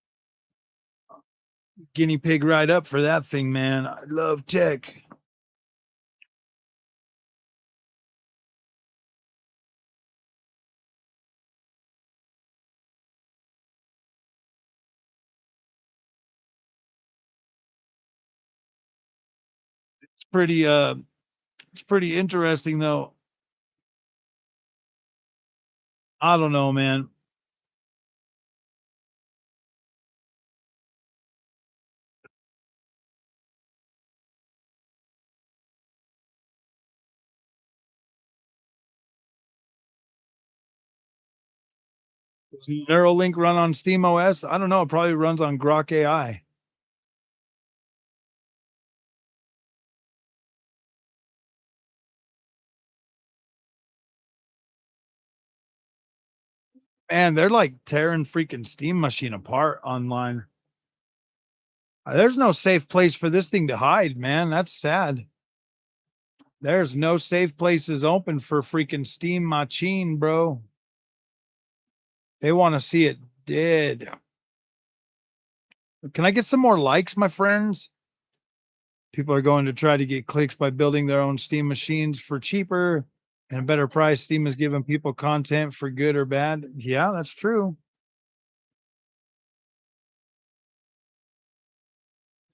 guinea pig right up for that thing, man. I love tech. It's pretty it's pretty interesting though. I don't know, man. Does Neuralink run on Steam OS? I don't know. It probably runs on Grok AI. Man, they're like tearing freaking Steam Machine apart online. There's no safe place for this thing to hide, man. That's sad. There's no safe places open for freaking Steam Machine, bro. They want to see it dead. Can I get some more likes, my friends? People are going to try to get clicks by building their own Steam machines for cheaper and a better price. Steam is giving people content for good or bad. Yeah, that's true.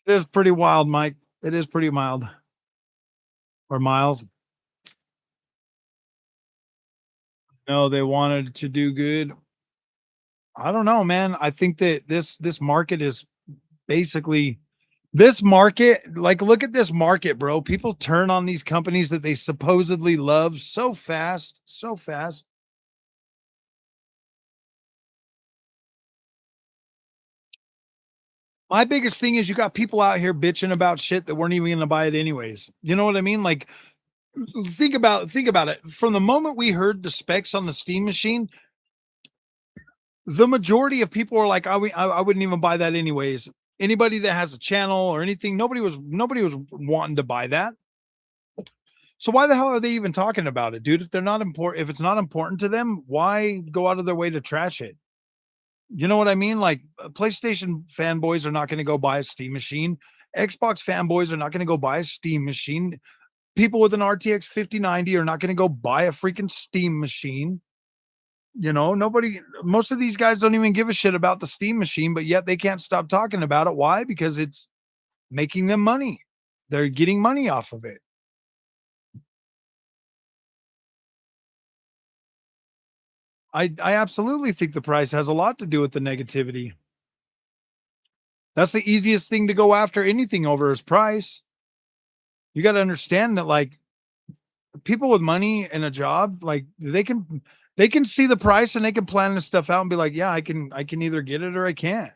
It is pretty wild, Mike. It is pretty mild. Or Miles. No, they wanted to do good. I don't know, man. I think that this market is basically this market, like look at this market, bro. People turn on these companies that they supposedly love so fast, so fast. My biggest thing is you got people out here bitching about shit that weren't even going to buy it anyways. You know what I mean? Like think about it. From the moment we heard the specs on the Steam machine, the majority of people were like, I wouldn't even buy that anyways. Anybody that has a channel or anything, nobody was wanting to buy that. So why the hell are they even talking about it, dude? If they're not important, if it's not important to them, why go out of their way to trash it? You know what I mean? Like PlayStation fanboys are not going to go buy a Steam machine. Xbox fanboys are not going to go buy a Steam machine. People with an RTX 5090 are not going to go buy a freaking Steam machine. You know, nobody, most of these guys don't even give a shit about the Steam machine, but yet they can't stop talking about it. Why? Because it's making them money. They're getting money off of it. I absolutely think the price has a lot to do with the negativity. That's the easiest thing to go after anything over is price. You got to understand that like people with money and a job, like they can see the price and they can plan this stuff out and be like, yeah, I can either get it or I can't.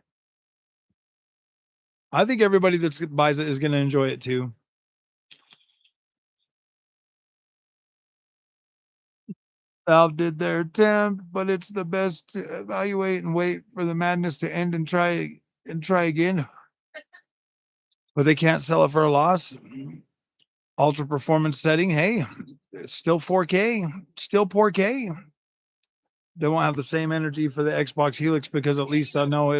I think everybody that buys it is going to enjoy it too. Valve did their attempt, but it's the best to evaluate and wait for the madness to end and try again. But they can't sell it for a loss. Ultra performance setting. Hey, it's still 4K, still 4K. They won't have the same energy for the Xbox Helix because at least I know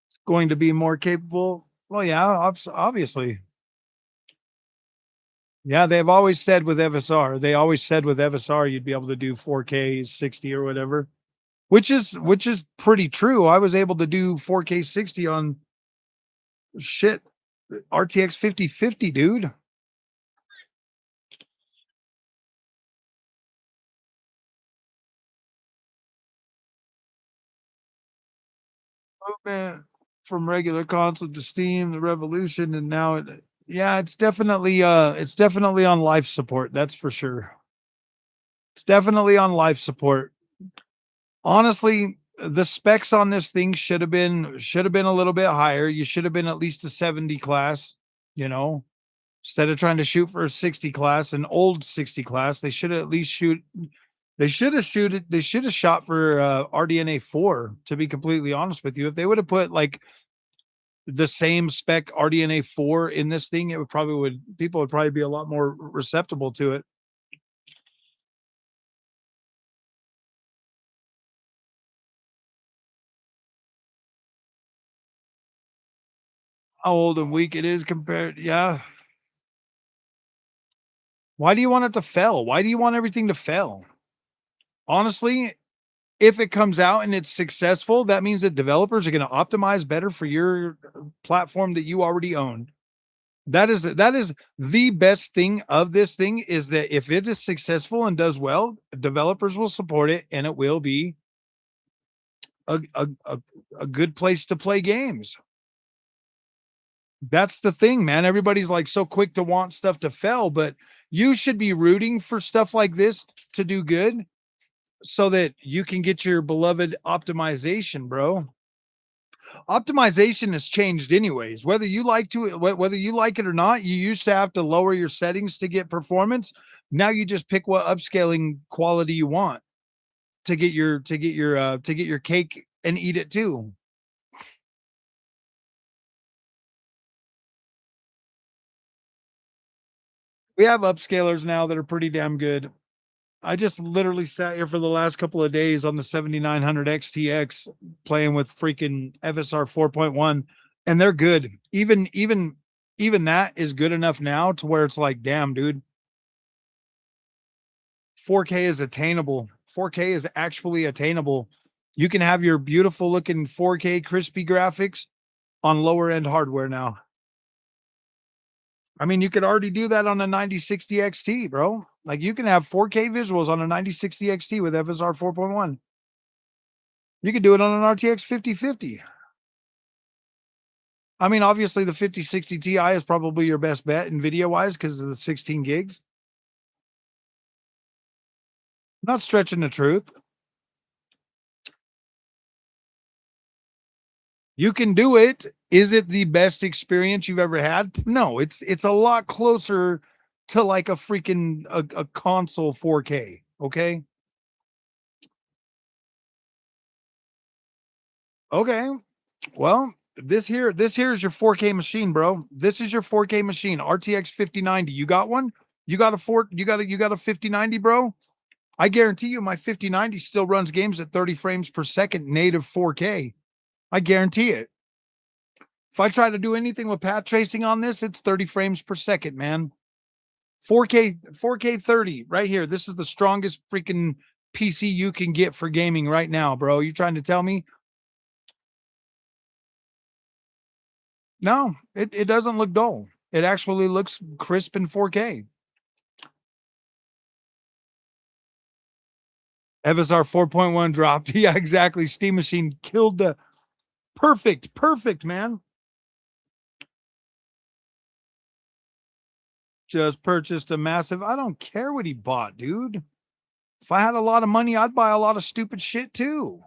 it's going to be more capable. Well, yeah, obviously. Yeah, they've always said with FSR, they always said with FSR you'd be able to do 4K 60 or whatever, which is pretty true. I was able to do 4K 60 on shit RTX 5050, dude. Movement from regular console to Steam, the revolution, and now yeah, it's definitely on life support, that's for sure. It's definitely on life support. Honestly, the specs on this thing should have been a little bit higher. You should have been at least a 70 class, you know, instead of trying to shoot for a 60 class, an old 60 class. They should have at least shoot they should have shot for RDNA 4, to be completely honest with you. If they would have put like the same spec RDNA 4 in this thing, it would probably would people would probably be a lot more receptible to it. How old and weak it is compared, yeah. Why do you want it to fail? Why do you want everything to fail? Honestly, if it comes out and it's successful, that means that developers are going to optimize better for your platform that you already own. That is the best thing of this thing is that if it is successful and does well, developers will support it and it will be a good place to play games. That's the thing, man. Everybody's like so quick to want stuff to fail, but you should be rooting for stuff like this to do good so that you can get your beloved optimization, bro. Optimization has changed anyways. Whether you like it or not, you used to have to lower your settings to get performance. Now you just pick what upscaling quality you want. to get your cake and eat it too. We have upscalers now that are pretty damn good. I just literally sat here for the last couple of days on the 7900 XTX playing with freaking FSR 4.1, and they're good. Even that is good enough now to where it's like, damn, dude, 4K is attainable. 4K is actually attainable. You can have your beautiful looking 4K crispy graphics on lower end hardware now. I mean, you could already do that on a 9060 XT, bro. Like you can have 4K visuals on a 9060 XT with FSR 4.1. You could do it on an RTX 5050. I mean, obviously the 5060 Ti is probably your best bet in video wise because of the 16 gigs. Not stretching the truth. You can do it. Is it the best experience you've ever had? No, it's a lot closer to like a freaking a console 4K. Okay. Okay. Well, this here is your 4K machine, bro. This is your 4K machine, RTX 5090. You got one? You got a 5090, bro? I guarantee you my 5090 still runs games at 30 frames per second native 4K. I guarantee it. If I try to do anything with path tracing on this, it's 30 frames per second, man. 4K 30 right here. This is the strongest freaking PC you can get for gaming right now, bro. You trying to tell me? No, it doesn't look dull. It actually looks crisp in 4K. FSR 4.1 dropped. Yeah, exactly. Steam Machine killed the perfect, man. Just purchased a massive. I don't care what he bought, dude. If I had a lot of money, I'd buy a lot of stupid shit too.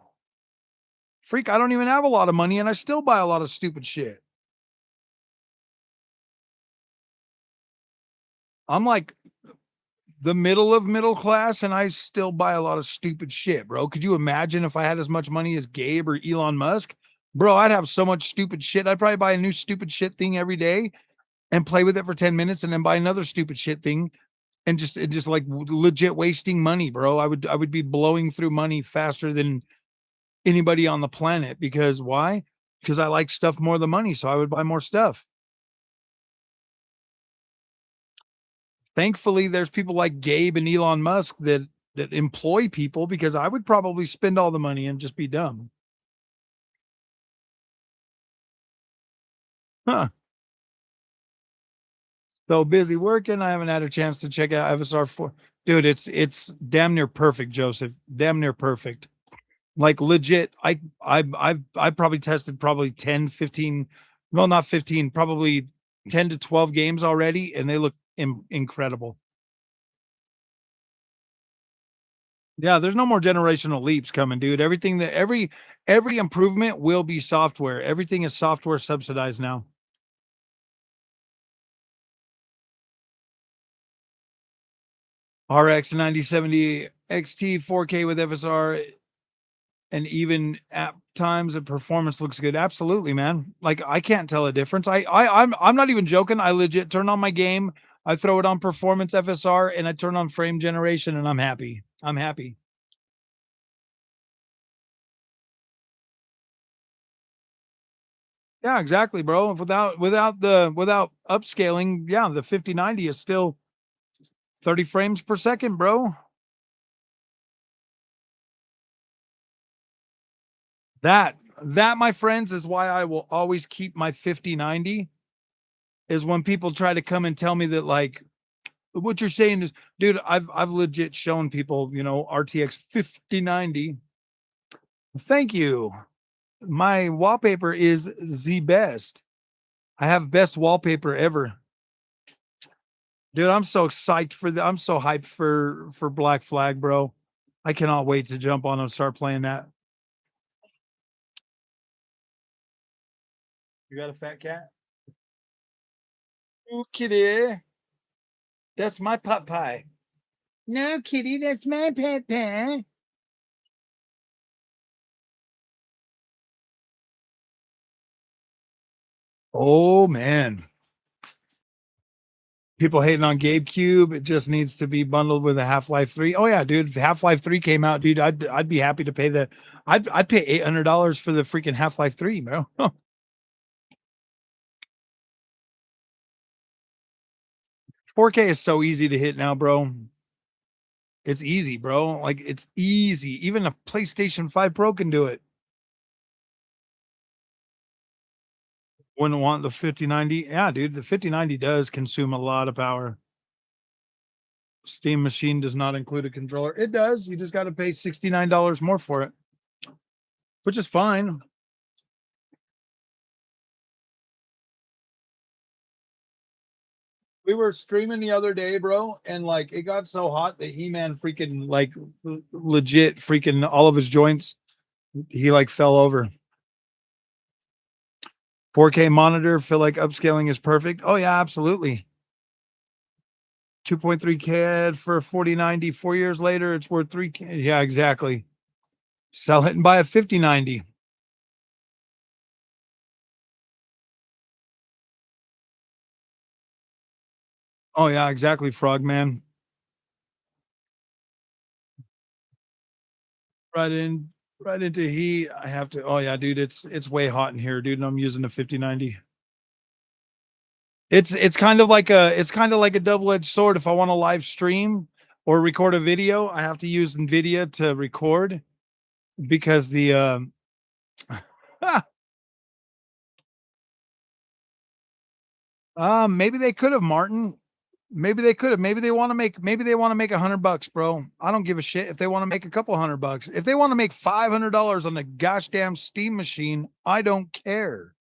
Freak, I don't even have a lot of money and I still buy a lot of stupid shit. I'm like the middle of middle class and I still buy a lot of stupid shit, bro. Could you imagine if I had as much money as Gabe or Elon Musk? Bro, I'd have so much stupid shit. I'd probably buy a new stupid shit thing every day and play with it for 10 minutes and then buy another stupid shit thing and just like legit wasting money, bro. I would be blowing through money faster than anybody on the planet because why? Because I like stuff more than money, so I would buy more stuff. Thankfully, there's people like Gabe and Elon Musk that employ people because I would probably spend all the money and just be dumb. Huh. So busy working, I haven't had a chance to check out FSR 4. Dude, it's damn near perfect, Joseph. Damn near perfect. Like legit, I've probably tested probably 10, 15, well, not 15, probably 10 to 12 games already, and they look incredible. Yeah, there's no more generational leaps coming, dude. Everything that every improvement will be software. Everything is software subsidized now. RX 9070 XT 4K with FSR and even at times the performance looks good. Absolutely, man. Like I can't tell a difference. I'm not even joking. I legit turn on my game, I throw it on performance FSR and I turn on frame generation and I'm happy. I'm happy. Yeah, exactly, bro. Without upscaling, yeah, the 5090 is still 30 frames per second, bro. That, my friends, is why I will always keep my 5090. Is when people try to come and tell me that, like, what you're saying is, dude, I've legit shown people, RTX 5090. Thank you. My wallpaper is the best. I have best wallpaper ever. Dude, I'm so psyched I'm so hyped for Black Flag, bro. I cannot wait to jump on and start playing that. You got a fat cat? Oh, kitty. That's my pot pie. No, kitty, that's my pet pie. Oh man. People hating on GameCube. It just needs to be bundled with a Half-Life 3. Oh yeah, dude. If Half-Life 3 came out, dude, I'd be happy to pay I'd pay $800 for the freaking Half-Life 3, bro. 4K is so easy to hit now, bro. It's easy, bro. Like it's easy. Even a PlayStation 5 Pro can do it. Wouldn't want the 5090. Yeah, dude, the 5090 does consume a lot of power. Steam Machine does not include a controller. It does. You just got to pay $69 more for it, which is fine. We were streaming the other day, bro, and like it got so hot that He-Man freaking like legit freaking all of his joints, he like fell over. 4K monitor, feel like upscaling is perfect. Oh yeah, absolutely. 2.3 CAD for 4090. 4 years later, it's worth 3K. Yeah, exactly. Sell it and buy a 5090. Oh yeah, exactly, Frogman. Right in, right into heat. I have to. Oh yeah, dude, it's way hot in here, dude. And I'm using a 5090. It's kind of like a double-edged sword. If I want to live stream or record a video, I have to use NVIDIA to record because the maybe they could have, Martin. Maybe they could have. Maybe they want to make $100, bro. I don't give a shit if they want to make a couple $100. If they want to make $500 on the gosh damn Steam machine, I don't care.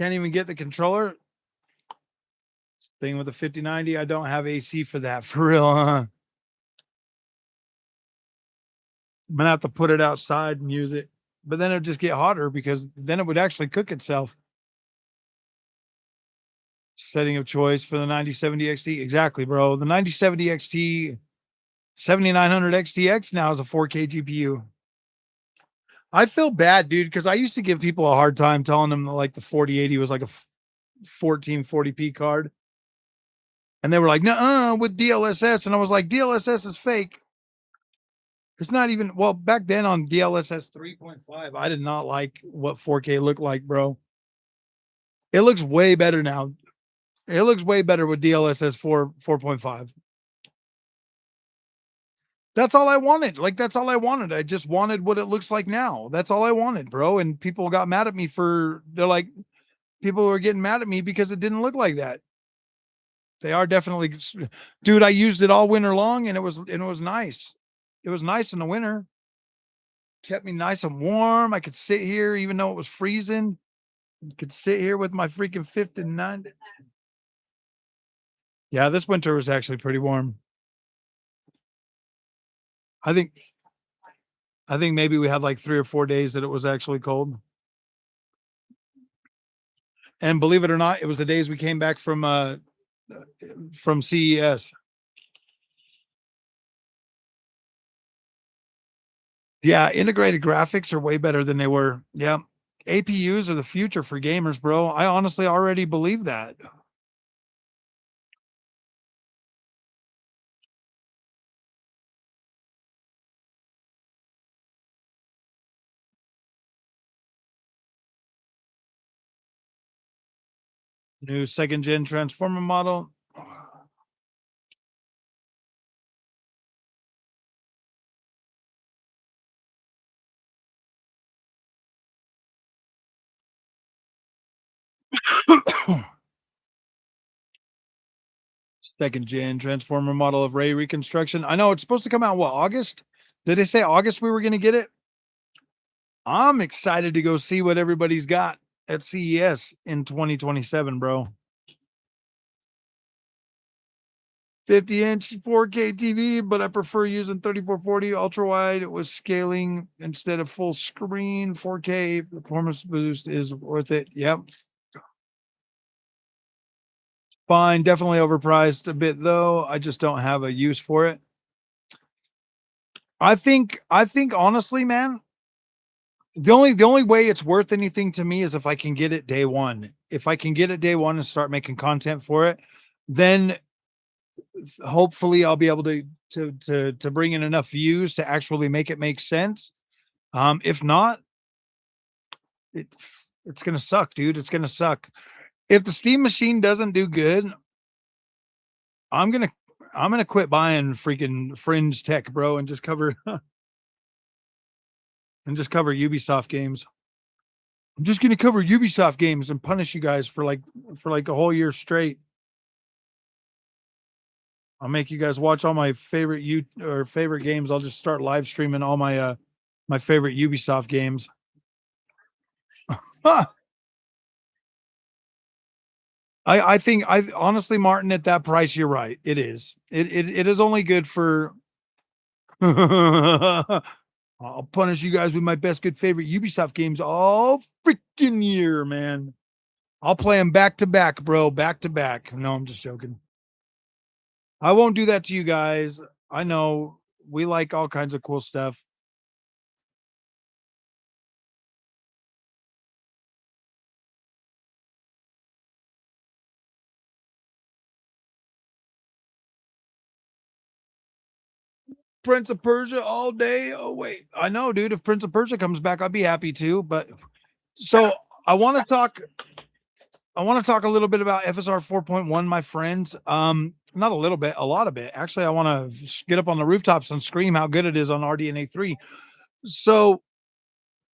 Can't even get the controller. Thing with the 5090, I don't have AC for that for real. Huh? I'm gonna have to put it outside and use it, but then it'd just get hotter because then it would actually cook itself. Setting of choice for the 9070 XT. Exactly, bro. The 9070 XT 7900 XTX now is a 4K GPU. I feel bad, dude, because I used to give people a hard time telling them that, like the 4080 was like a 1440p card. And they were like, no, with DLSS. And I was like, DLSS is fake. It's not even, well, back then on DLSS 3.5, I did not like what 4K looked like, bro. It looks way better now. It looks way better with DLSS 4.5. That's all I wanted. Like, that's all I wanted. I just wanted what it looks like now. That's all I wanted, bro. And people got mad at me they're like, people were getting mad at me because it didn't look like that. They are definitely, dude. I used it all winter long, and it was nice. It was nice in the winter. Kept me nice and warm. I could sit here even though it was freezing. Could sit here with my freaking 59. Yeah, this winter was actually pretty warm. I think I think maybe we had like 3 or 4 days that it was actually cold. And believe it or not, it was the days we came back from CES. Yeah, integrated graphics are way better than they were. Yeah. APUs are the future for gamers, bro. I honestly already believe that. New second gen transformer model. Second gen transformer model of Ray reconstruction. I know it's supposed to come out what, August? Did they say August we were going to get it? I'm excited to go see what everybody's got at CES in 2027, bro. 50-inch 4K TV, but I prefer using 3440 ultra wide with scaling instead of full screen. 4K performance boost is worth it. Yep. Fine. Definitely overpriced a bit though. I just don't have a use for it. I think honestly, man, The only way it's worth anything to me is if I can get it day one. If I can get it day one and start making content for it, then hopefully I'll be able to bring in enough views to actually make it make sense. If not, it it's gonna suck, dude. It's gonna suck. If the Steam machine doesn't do good, I'm gonna I'm gonna quit buying freaking Fringe Tech, bro, and just cover and just cover Ubisoft games. I'm just gonna cover Ubisoft games and punish you guys for like a whole year straight. I'll make you guys watch all my favorite favorite games. I'll just start live streaming all my favorite Ubisoft games. Huh. I think I honestly, Martin, at that price, you're right. It is. It is only good for I'll punish you guys with my best good favorite Ubisoft games all freaking year, man. I'll play them back to back, bro, back to back. No, I'm just joking. I won't do that to you guys. I know we like all kinds of cool stuff. Prince of Persia all day. Oh wait, I know, dude. If Prince of Persia comes back, I'd be happy to. But so I want to talk. I want to talk a little bit about FSR 4.1, my friends. Not a little bit, a lot of it. Actually, I want to get up on the rooftops and scream how good it is on RDNA 3. So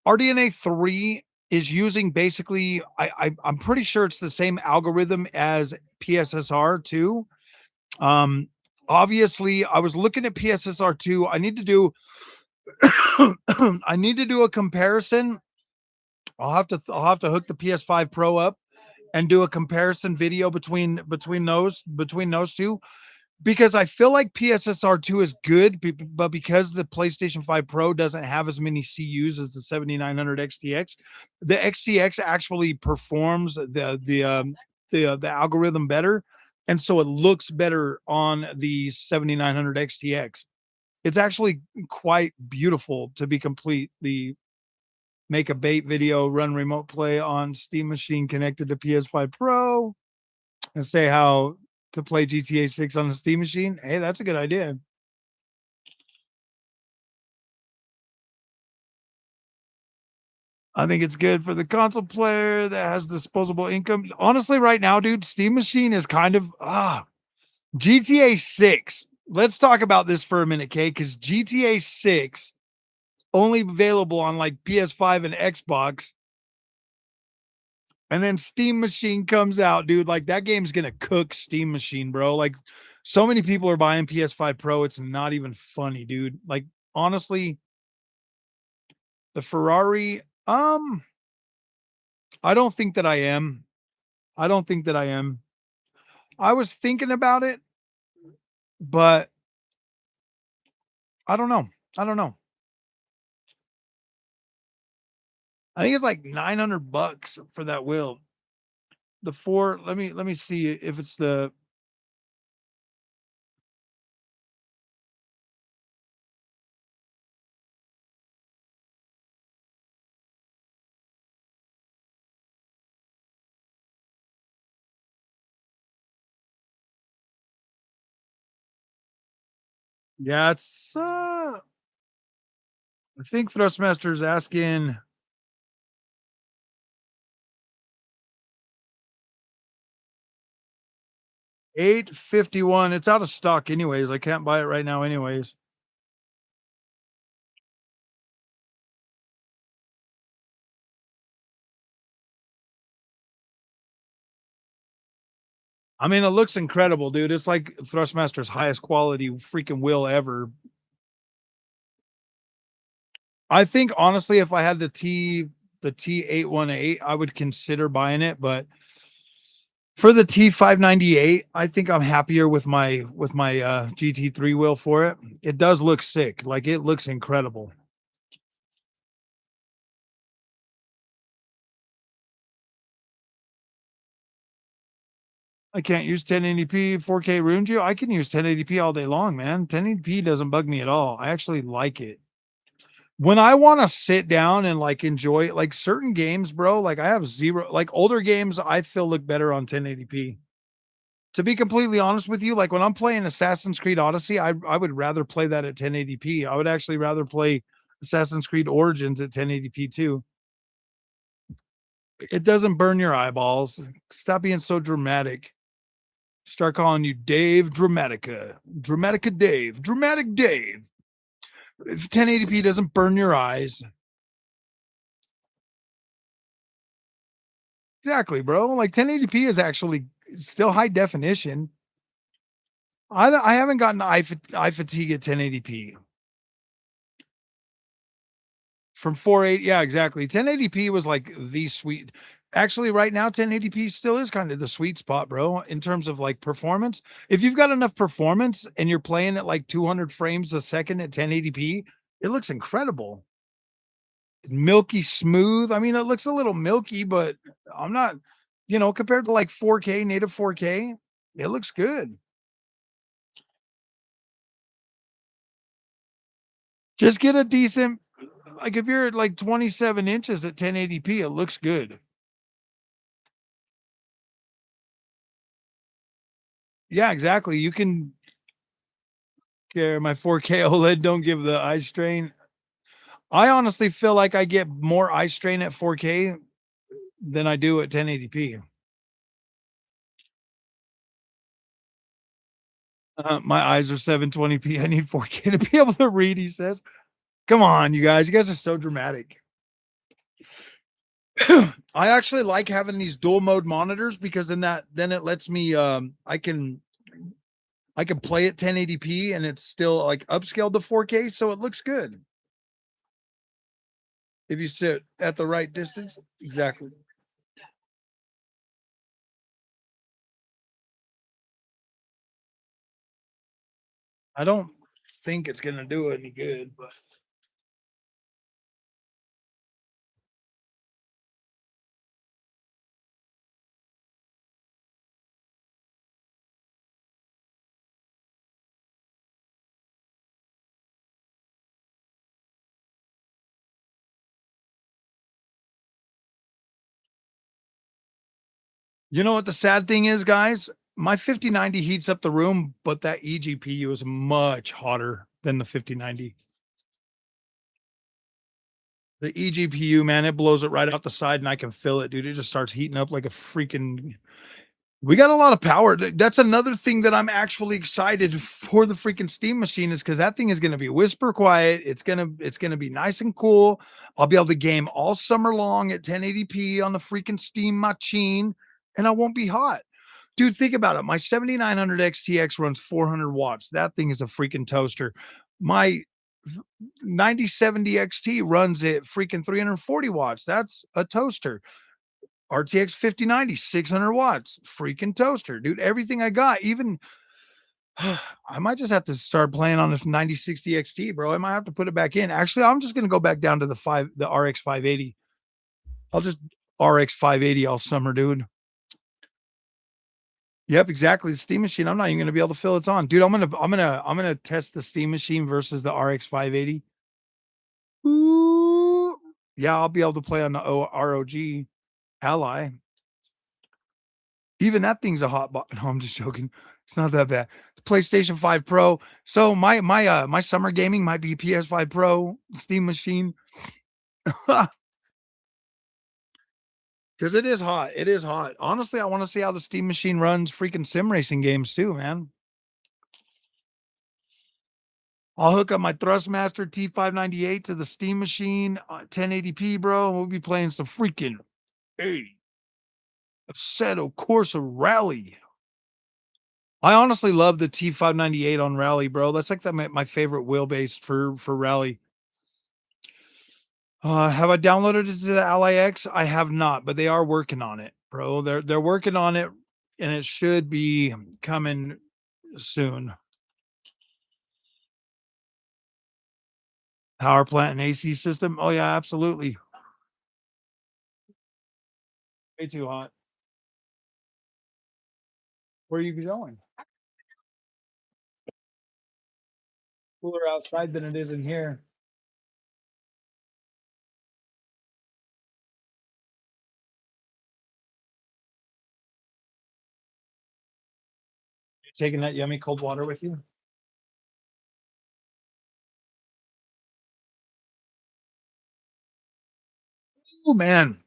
RDNA 3 is using basically, I'm pretty sure it's the same algorithm as PSSR 2. Um, Obviously, I was looking at PSSR 2. I need to do I need to do a comparison. I'll have to hook the PS5 Pro up and do a comparison video between those two, because I feel like PSSR 2 is good, but because the PlayStation 5 Pro doesn't have as many CUs as the 7900 XTX, the XTX actually performs the algorithm better, and so it looks better on the 7900 XTX. It's actually quite beautiful, to be completely make a bait video, run remote play on Steam machine connected to PS5 Pro, and say how to play GTA 6 on the Steam machine. Hey, that's a good idea. I think it's good for the console player that has disposable income. Honestly, right now, dude, Steam machine is kind of GTA 6. Let's talk about this for a minute, okay? Because GTA 6 only available on like PS5 and Xbox. And then Steam Machine comes out, dude. Like that game's gonna cook Steam Machine, bro. Like so many people are buying PS5 Pro. It's not even funny, dude. Like honestly, the Ferrari, I don't think that I am. I don't think that I am. I was thinking about it, but I don't know. I don't know. I think it's like $900 for that wheel. The four, let me see if it's the yeah, it's I think Thrustmaster's asking 851. It's out of stock anyways. I can't buy it right now anyways. I mean, it looks incredible, dude. It's like Thrustmaster's highest quality freaking wheel ever. I think honestly, if I had the T818, I would consider buying it, but for the T598, I think I'm happier with my GT3 wheel for it. It does look sick. Like it looks incredible. I can't use 1080p 4K ruined you. I can use 1080p all day long, man. 1080p doesn't bug me at all. I actually like it. When I wanna sit down and, like, enjoy like, certain games, bro, like, I have 0 like, older games, I feel look better on 1080p. To be completely honest with you, like, when I'm playing Assassin's Creed Odyssey, I would rather play that at 1080p. I would actually rather play Assassin's Creed Origins at 1080p too. It doesn't burn your eyeballs. Stop being so dramatic. Start calling you Dave Dramatica. Dramatica Dave. Dramatic Dave. If 1080p doesn't burn your eyes. Exactly, bro. Like 1080p is actually still high definition. I haven't gotten eye fatigue at 1080p. From 480, yeah, exactly. 1080p was like the sweet. Actually, right now, 1080p still is kind of the sweet spot, bro, in terms of like performance. If you've got enough performance and you're playing at like 200 frames a second at 1080p, it looks incredible. Milky smooth. I mean, it looks a little milky, but I'm not, compared to like 4K, native 4K, it looks good. Just get a decent, like if you're at like 27 inches at 1080p, it looks good. Yeah, exactly. You can care my 4K OLED don't give the eye strain. I honestly feel like I get more eye strain at 4K than I do at 1080p. My eyes are 720p. I need 4K to be able to read, he says. Come on, you guys. You guys are so dramatic. I actually like having these dual mode monitors because then it lets me I can play at 1080p and it's still like upscaled to 4K, so it looks good if you sit at the right distance. Exactly. I don't think it's gonna do any good, but you know what the sad thing is, guys? My 5090 heats up the room, but that eGPU is much hotter than the 5090. The eGPU, man, it blows it right out the side and I can feel it, dude. It just starts heating up like a freaking. We got a lot of power. That's another thing that I'm actually excited for the freaking Steam machine is because that thing is gonna be whisper quiet. It's gonna be nice and cool. I'll be able to game all summer long at 1080p on the freaking Steam machine, and I won't be hot. Dude, think about it. My 7900 XTX runs 400 watts. That thing is a freaking toaster. My 9070 XT runs at freaking 340 watts. That's a toaster. RTX 5090, 600 watts, freaking toaster, dude. Everything I got, even I might just have to start playing on this 9060 XT, bro. I might have to put it back in. Actually, I'm just gonna go back down to the RX 580. I'll just RX 580 all summer, dude. Yep, exactly. The Steam machine. I'm not even gonna be able to fill it's on, dude. I'm gonna test the Steam machine versus the RX 580. Ooh, yeah, I'll be able to play on the ROG Ally. Even that thing's a hot bo no, I'm just joking. It's not that bad. PlayStation 5 Pro. So my summer gaming might be PS5 Pro, Steam machine. Because it is hot. It is hot. Honestly, I wanna see how the Steam machine runs freaking sim racing games too, man. I'll hook up my Thrustmaster T598 to the Steam machine, 1080p, bro, and we'll be playing some freaking, hey, Assetto Corsa Rally. I honestly love the T598 on Rally, bro. That's like my favorite wheelbase for Rally. Have I downloaded it to the Ally X? I have not, but they are working on it, bro. They're working on it, and it should be coming soon. Power plant and AC system. Oh yeah, absolutely. Way too hot. Where are you going? Cooler outside than it is in here. taking that yummy cold water with you? Oh man,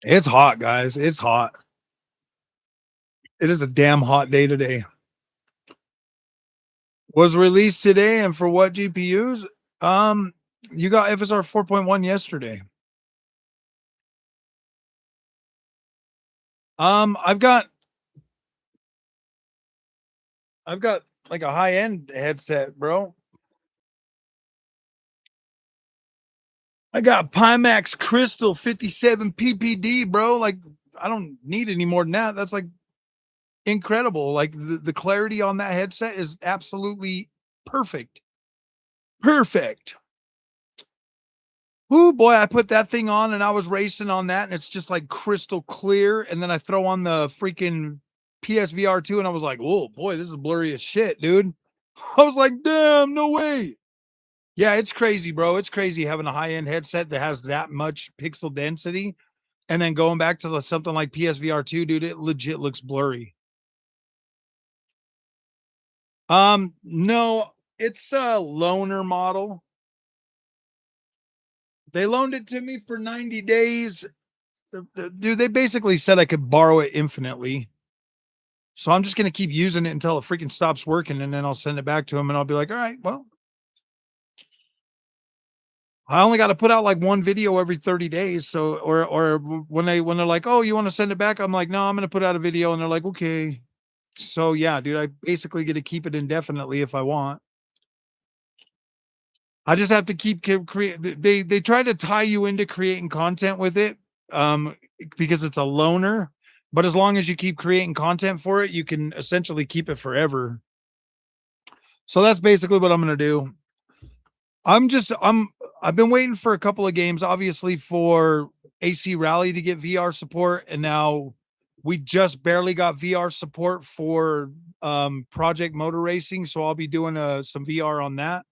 it's hot, guys. It's hot. It is a damn hot day today. Was released today, and for what GPUs? Um, you got FSR 4.1 yesterday. Um, I've got I've got like a high-end headset, bro. I got Pimax Crystal 57 PPD, bro. Like, I don't need any more than that. That's like incredible. Like the clarity on that headset is absolutely perfect. Perfect. Ooh, boy, I put that thing on and I was racing on that, and it's just like crystal clear. And then I throw on the freaking PSVR 2, and I was like, oh boy, this is blurry as shit, dude. I was like, damn, no way. Yeah, it's crazy, bro. It's crazy having a high-end headset that has that much pixel density. And then going back to something like PSVR 2, dude, it legit looks blurry. No, it's a loaner model. They loaned it to me for 90 days. Dude, they basically said I could borrow it infinitely. So I'm just gonna keep using it until it freaking stops working, and then I'll send it back to them, and I'll be like, all right, well, I only got to put out like one video every 30 days. So or when they're like, oh, you want to send it back? I'm like, no, I'm gonna put out a video, and they're like, okay. So yeah, dude, I basically get to keep it indefinitely if I want. I just have to keep create. They try to tie you into creating content with it, um, because it's a loaner. But as long as you keep creating content for it, you can essentially keep it forever. So that's basically what I'm gonna do. I've been waiting for a couple of games, obviously for AC Rally to get VR support, and now we just barely got VR support for Project Motor Racing. So I'll be doing some VR on that.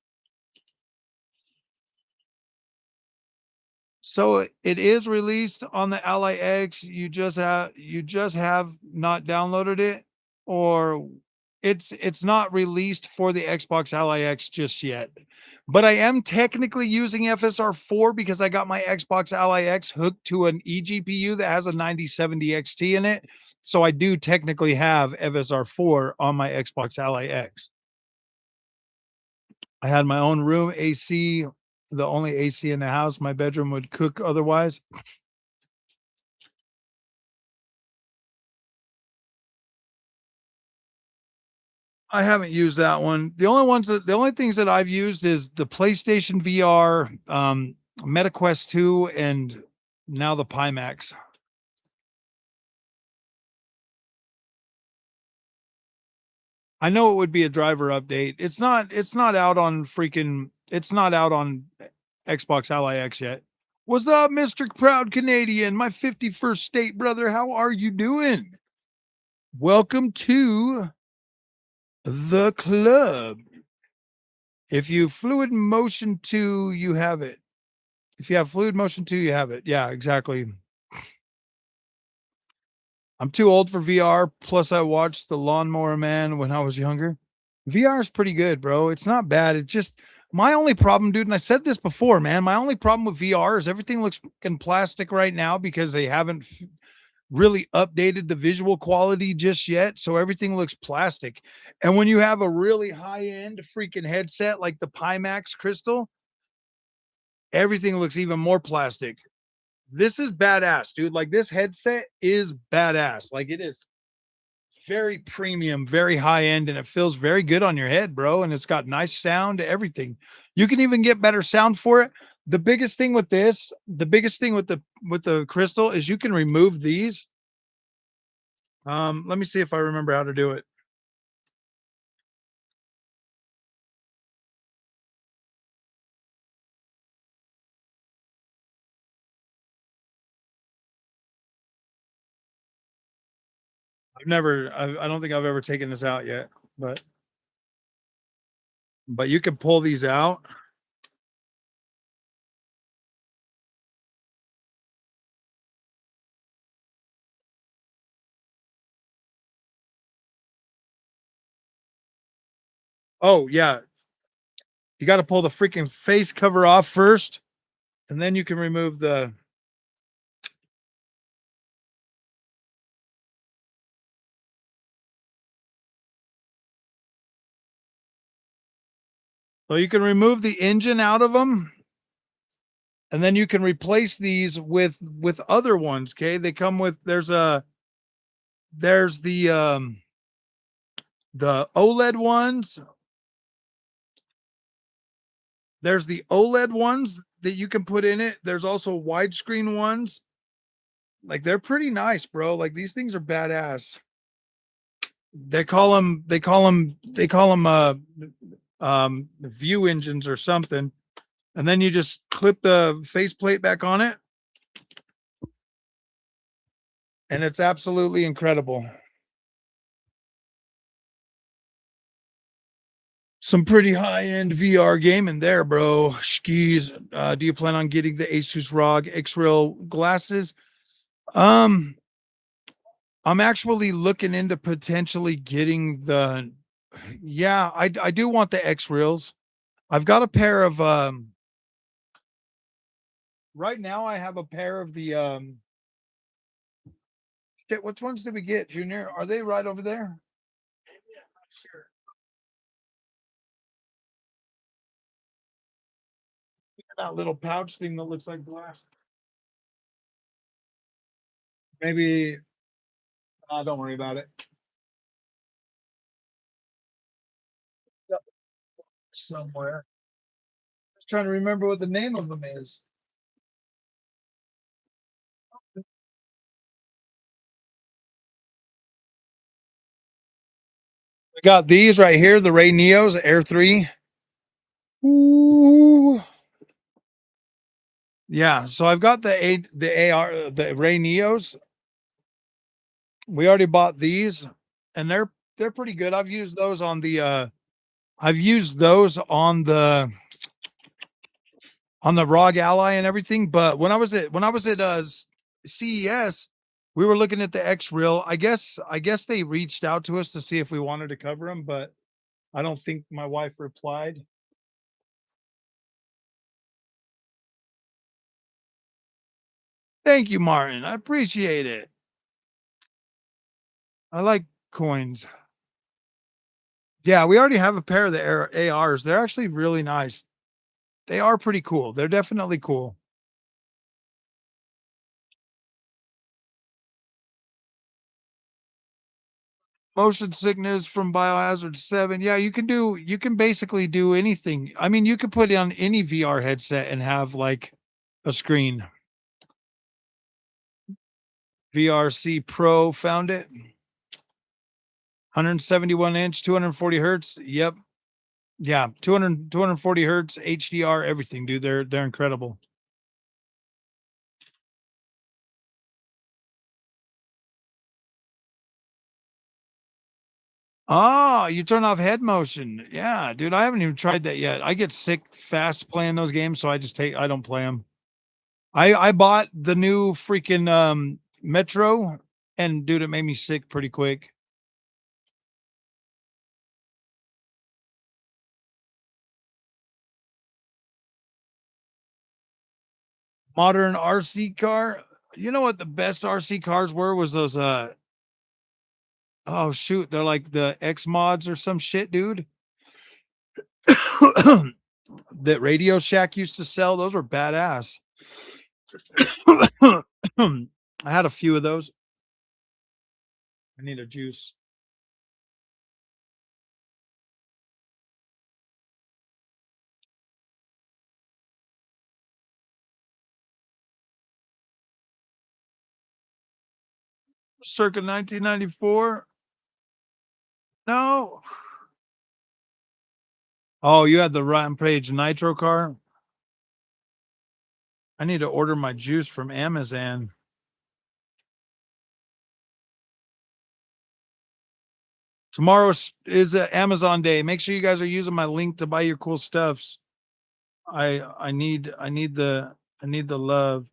So it is released on the Ally X. You just have not downloaded it, or it's not released for the Xbox Ally X just yet. But I am technically using FSR 4 because I got my Xbox Ally X hooked to an eGPU that has a 9070 XT in it. So I do technically have FSR 4 on my Xbox Ally X. I had my own room AC, the only AC in the house. My bedroom would cook otherwise. I haven't used that one. The only things that I've used is the PlayStation VR, MetaQuest 2, and now the Pimax. I know it would be a driver update. It's not out on Xbox Ally X yet. What's up, Mr. Proud Canadian? My 51st state brother. How are you doing? Welcome to the club. If you fluid motion 2, you have it. If you have fluid motion 2, you have it. Yeah, exactly. I'm too old for VR. Plus, I watched The Lawnmower Man when I was younger. VR is pretty good, bro. It's not bad. It's just my only problem, dude. And I said this before, man. My only problem with VR is everything looks fucking plastic right now because they haven't really updated the visual quality just yet. So everything looks plastic. And when you have a really high end freaking headset like the Pimax Crystal, everything looks even more plastic. This is badass, dude. Like this headset is badass. Like it is very premium, very high end, and it feels very good on your head, bro. And it's got nice sound, everything. You can even get better sound for it. The biggest thing with this, the biggest thing with the crystal is you can remove these. Let me see if I remember how to do it. I don't think I've ever taken this out yet, but you can pull these out. Oh, yeah. You got to pull the freaking face cover off first, and then you can remove the. So you can remove the engine out of them, and then you can replace these with other ones. Okay, they come with there's the OLED ones. There's the OLED ones that you can put in it. There's also widescreen ones. Like they're pretty nice, bro. Like these things are badass. They call them view engines or something. And then you just clip the faceplate back on it, and it's absolutely incredible. Some pretty high-end VR gaming there, bro. Skis. Do you plan on getting the Asus ROG X-Rail glasses? Um, I'm actually looking into potentially getting the. Yeah, I do want the X Reels. I've got a pair of right now I have a pair of the shit, which ones did we get, Junior? Are they right over there? Sure. That little pouch thing that looks like glass. Maybe don't worry about it. Yep, somewhere. Just trying to remember what the name of them is. We got these right here, the Ray Neos, Air 3. Ooh. Yeah, so I've got the AR, the Ray Neos. We already bought these, and they're pretty good. I've used those on the ROG Ally and everything. But when I was at CES, we were looking at the X Real. I guess they reached out to us to see if we wanted to cover them, but I don't think my wife replied. Thank you, Martin. I appreciate it. I like coins. Yeah, we already have a pair of the ARs. They're actually really nice. They are pretty cool. They're definitely cool. Motion sickness from Biohazard 7. Yeah, you can basically do anything. I mean, you could put on any VR headset and have like a screen. VRC Pro found it. 171 inch, 240 hertz. Yep. Yeah, 240 hertz, HDR, everything, dude. They're incredible. Oh, you turn off head motion. Yeah, dude. I haven't even tried that yet. I get sick fast playing those games, so I don't play them. I bought the new freaking Metro, and dude, it made me sick pretty quick. Modern RC car. You know what the best RC cars were was those oh shoot, they're like the X mods or some shit, dude. That Radio Shack used to sell. Those were badass. I had a few of those. I need a juice. Circa 1994. No. Oh, you had the Rampage Nitro car? I need to order my juice from Amazon. Tomorrow is Amazon day. Make sure you guys are using my link to buy your cool stuffs. I need the love.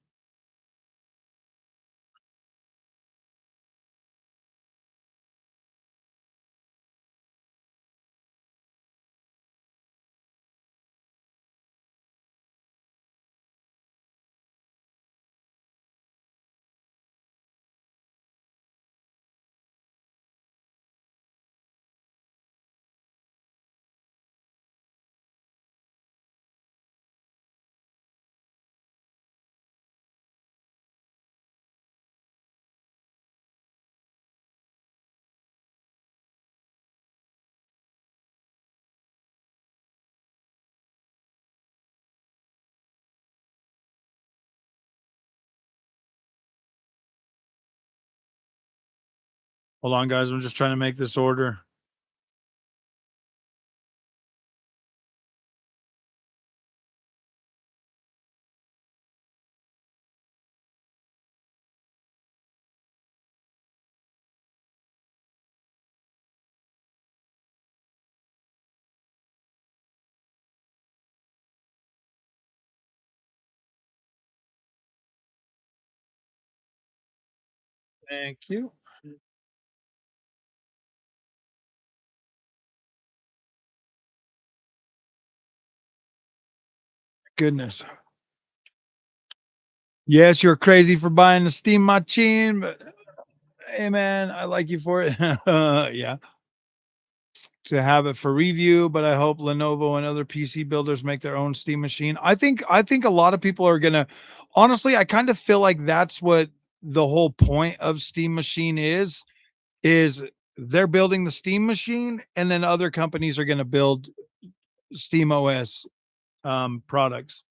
Hold on, guys. I'm just trying to make this order. Thank you. Goodness. Yes, you're crazy for buying the Steam Machine, but hey, man, I like you for it. Yeah, to have it for review, but I hope Lenovo and other PC builders make their own Steam machine. I think a lot of people are gonna honestly, I kind of feel like that's what the whole point of Steam Machine is they're building the Steam machine and then other companies are gonna build Steam OS products.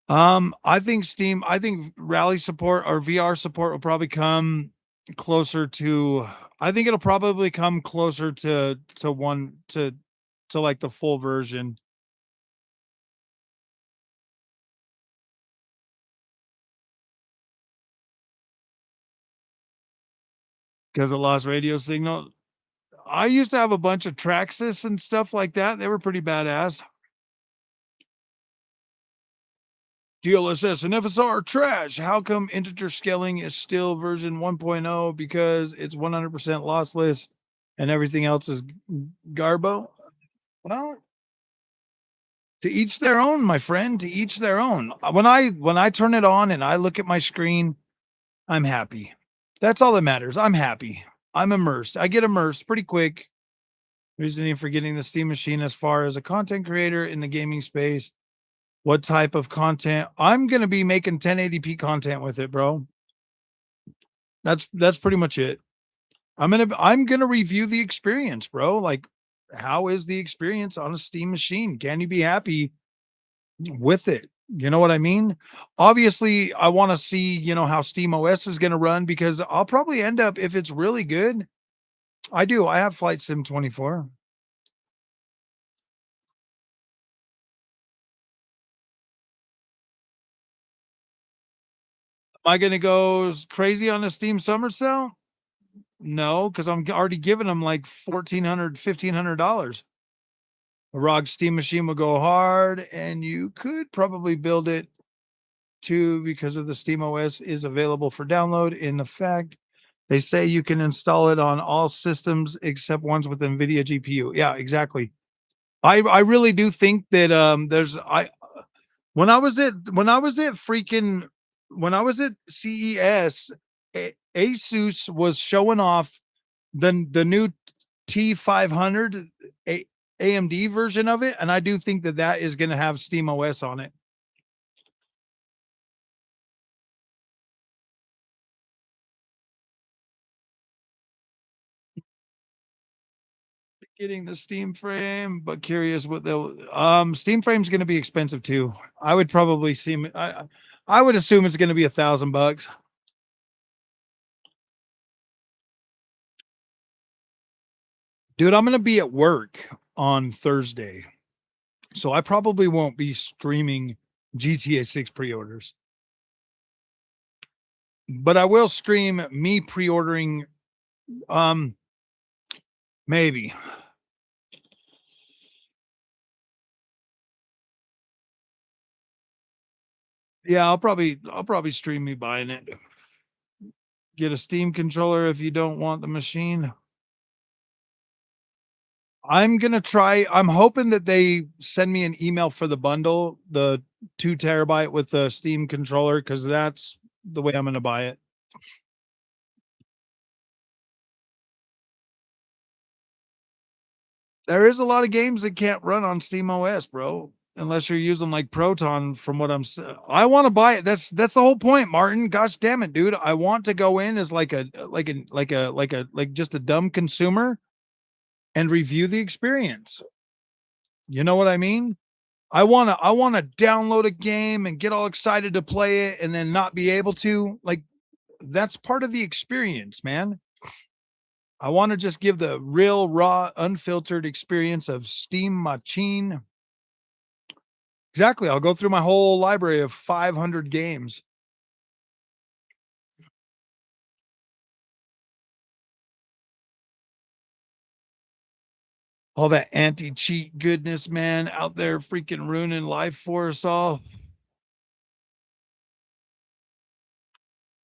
I think rally support or VR support will probably come closer to I think it'll probably come closer to one to like the full version because it lost radio signal. I used to have a bunch of Traxxas and stuff like that. They were pretty badass. DLSS and FSR trash. How come integer scaling is still version 1.0? Because it's 100% lossless and everything else is garbo. Well, to each their own, my friend, to each their own. When I turn it on and I look at my screen, I'm happy. That's all that matters. I'm happy. I'm immersed. I get immersed pretty quick. Reasoning for getting the Steam machine as far as a content creator in the gaming space. What type of content? I'm gonna be making 1080p content with it, bro. That's pretty much it. I'm gonna review the experience, bro. Like, how is the experience on a Steam machine? Can you be happy with it? You know what I mean? Obviously, I want to see, how Steam OS is going to run because I'll probably end up if it's really good. I do. I have Flight Sim 24. Am I going to go crazy on a Steam summer sale? No, because I'm already giving them like $1,400, $1,500. A ROG Steam machine will go hard, and you could probably build it too because of the Steam OS is available for download. In effect, they say you can install it on all systems except ones with NVIDIA GPU. Yeah, exactly. I really do think that there's I when I was at CES, Asus was showing off the new T500 AMD version of it, and I do think that that is going to have Steam OS on it. Getting the Steam frame, but curious what they'll Steam frame's gonna be expensive too. I would probably see I would assume it's gonna be $1,000. Dude, I'm gonna be at work on Thursday. So I probably won't be streaming GTA 6 pre-orders. But I will stream me pre-ordering um maybe. Yeah, I'll probably stream me buying it. Get a Steam controller if you don't want the machine. I'm hoping that they send me an email for the bundle, the 2 terabyte with the Steam controller, because that's the way I'm gonna buy it. There is a lot of games that can't run on Steam OS, bro, unless you're using like Proton from what I wanna buy it. That's the whole point, Martin. Gosh damn it, dude. I want to go in as like just a dumb consumer and review the experience. You know what I mean? I wanna download a game and get all excited to play it and then not be able to. Like, that's part of the experience, man. I wanna just give the real, raw, unfiltered experience of Steam Machine. Exactly, I'll go through my whole library of 500 games. All that anti-cheat goodness, man, out there freaking ruining life for us all.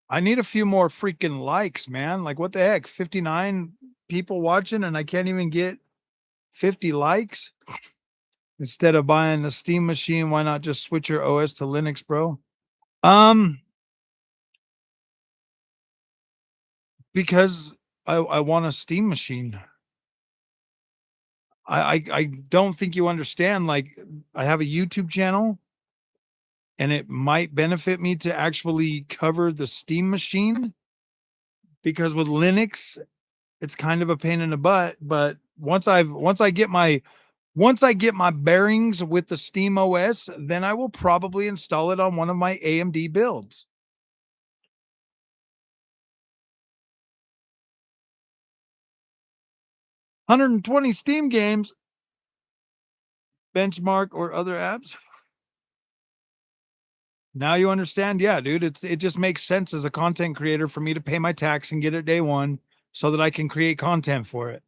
I need a few more freaking likes, man. Like, what the heck? 59 people watching and I can't even get 50 likes? Instead of buying the Steam machine, why not just switch your OS to Linux, bro? Um, because I want a Steam machine. I don't think you understand. Like, I have a YouTube channel, and it might benefit me to actually cover the Steam machine because with Linux, it's kind of a pain in the butt. But once I get my bearings with the Steam OS, then I will probably install it on one of my AMD builds. 120 Steam games, benchmark or other apps. Now you understand? Yeah, dude, it just makes sense as a content creator for me to pay my tax and get it day one so that I can create content for it.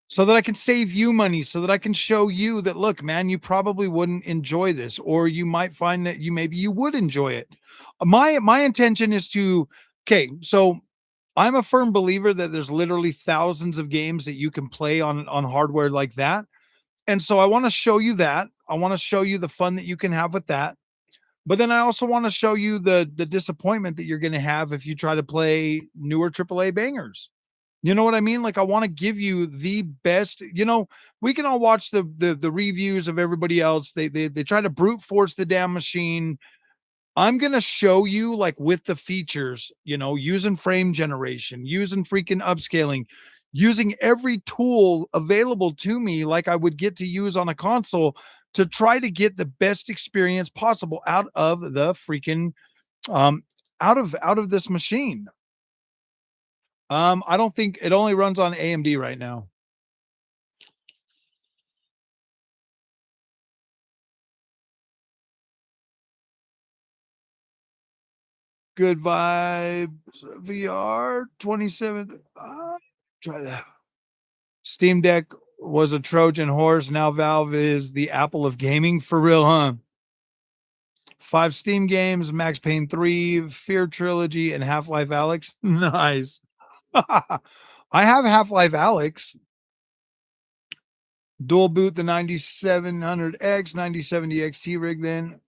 So that I can save you money, so that I can show you that look, man, you probably wouldn't enjoy this or you might find that you would enjoy it. My intention is to okay, so I'm a firm believer that there's literally thousands of games that you can play on hardware like that. And so I want to show you that. I want to show you the fun that you can have with that. But then I also want to show you the disappointment that you're going to have if you try to play newer AAA bangers. You know what I mean? Like I want to give you the best. We can all watch the reviews of everybody else. They try to brute force the damn machine. I'm going to show you like with the features, using frame generation, using freaking upscaling, using every tool available to me like I would get to use on a console to try to get the best experience possible out of the freaking um out of this machine. I don't think it only runs on AMD right now. Good vibes VR 27. Try that. Steam Deck was a Trojan horse. Now Valve is the Apple of gaming for real, huh? 5 Steam games, Max Payne 3, Fear Trilogy, and Half-Life Alex. Nice. I have Half-Life Alex. Dual boot the 9700X, 9070 XT rig then.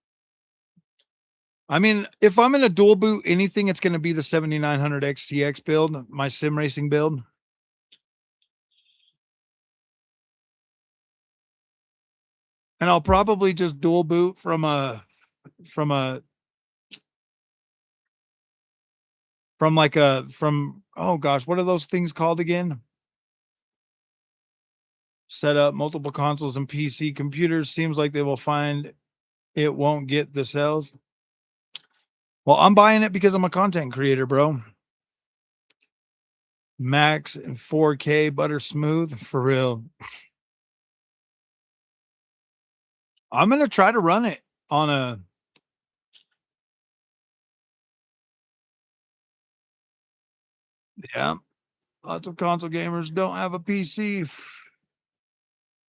I mean, if I'm in a dual boot anything, it's going to be the 7900 XTX build, my sim racing build. And I'll probably just dual boot from a from oh gosh, what are those things called again? Set up multiple consoles and PC computers. Seems like they will find it won't get the sales. Well, I'm buying it because I'm a content creator, bro. Max and 4K butter smooth for real. I'm gonna try to run it on a yeah. Lots of console gamers don't have a PC.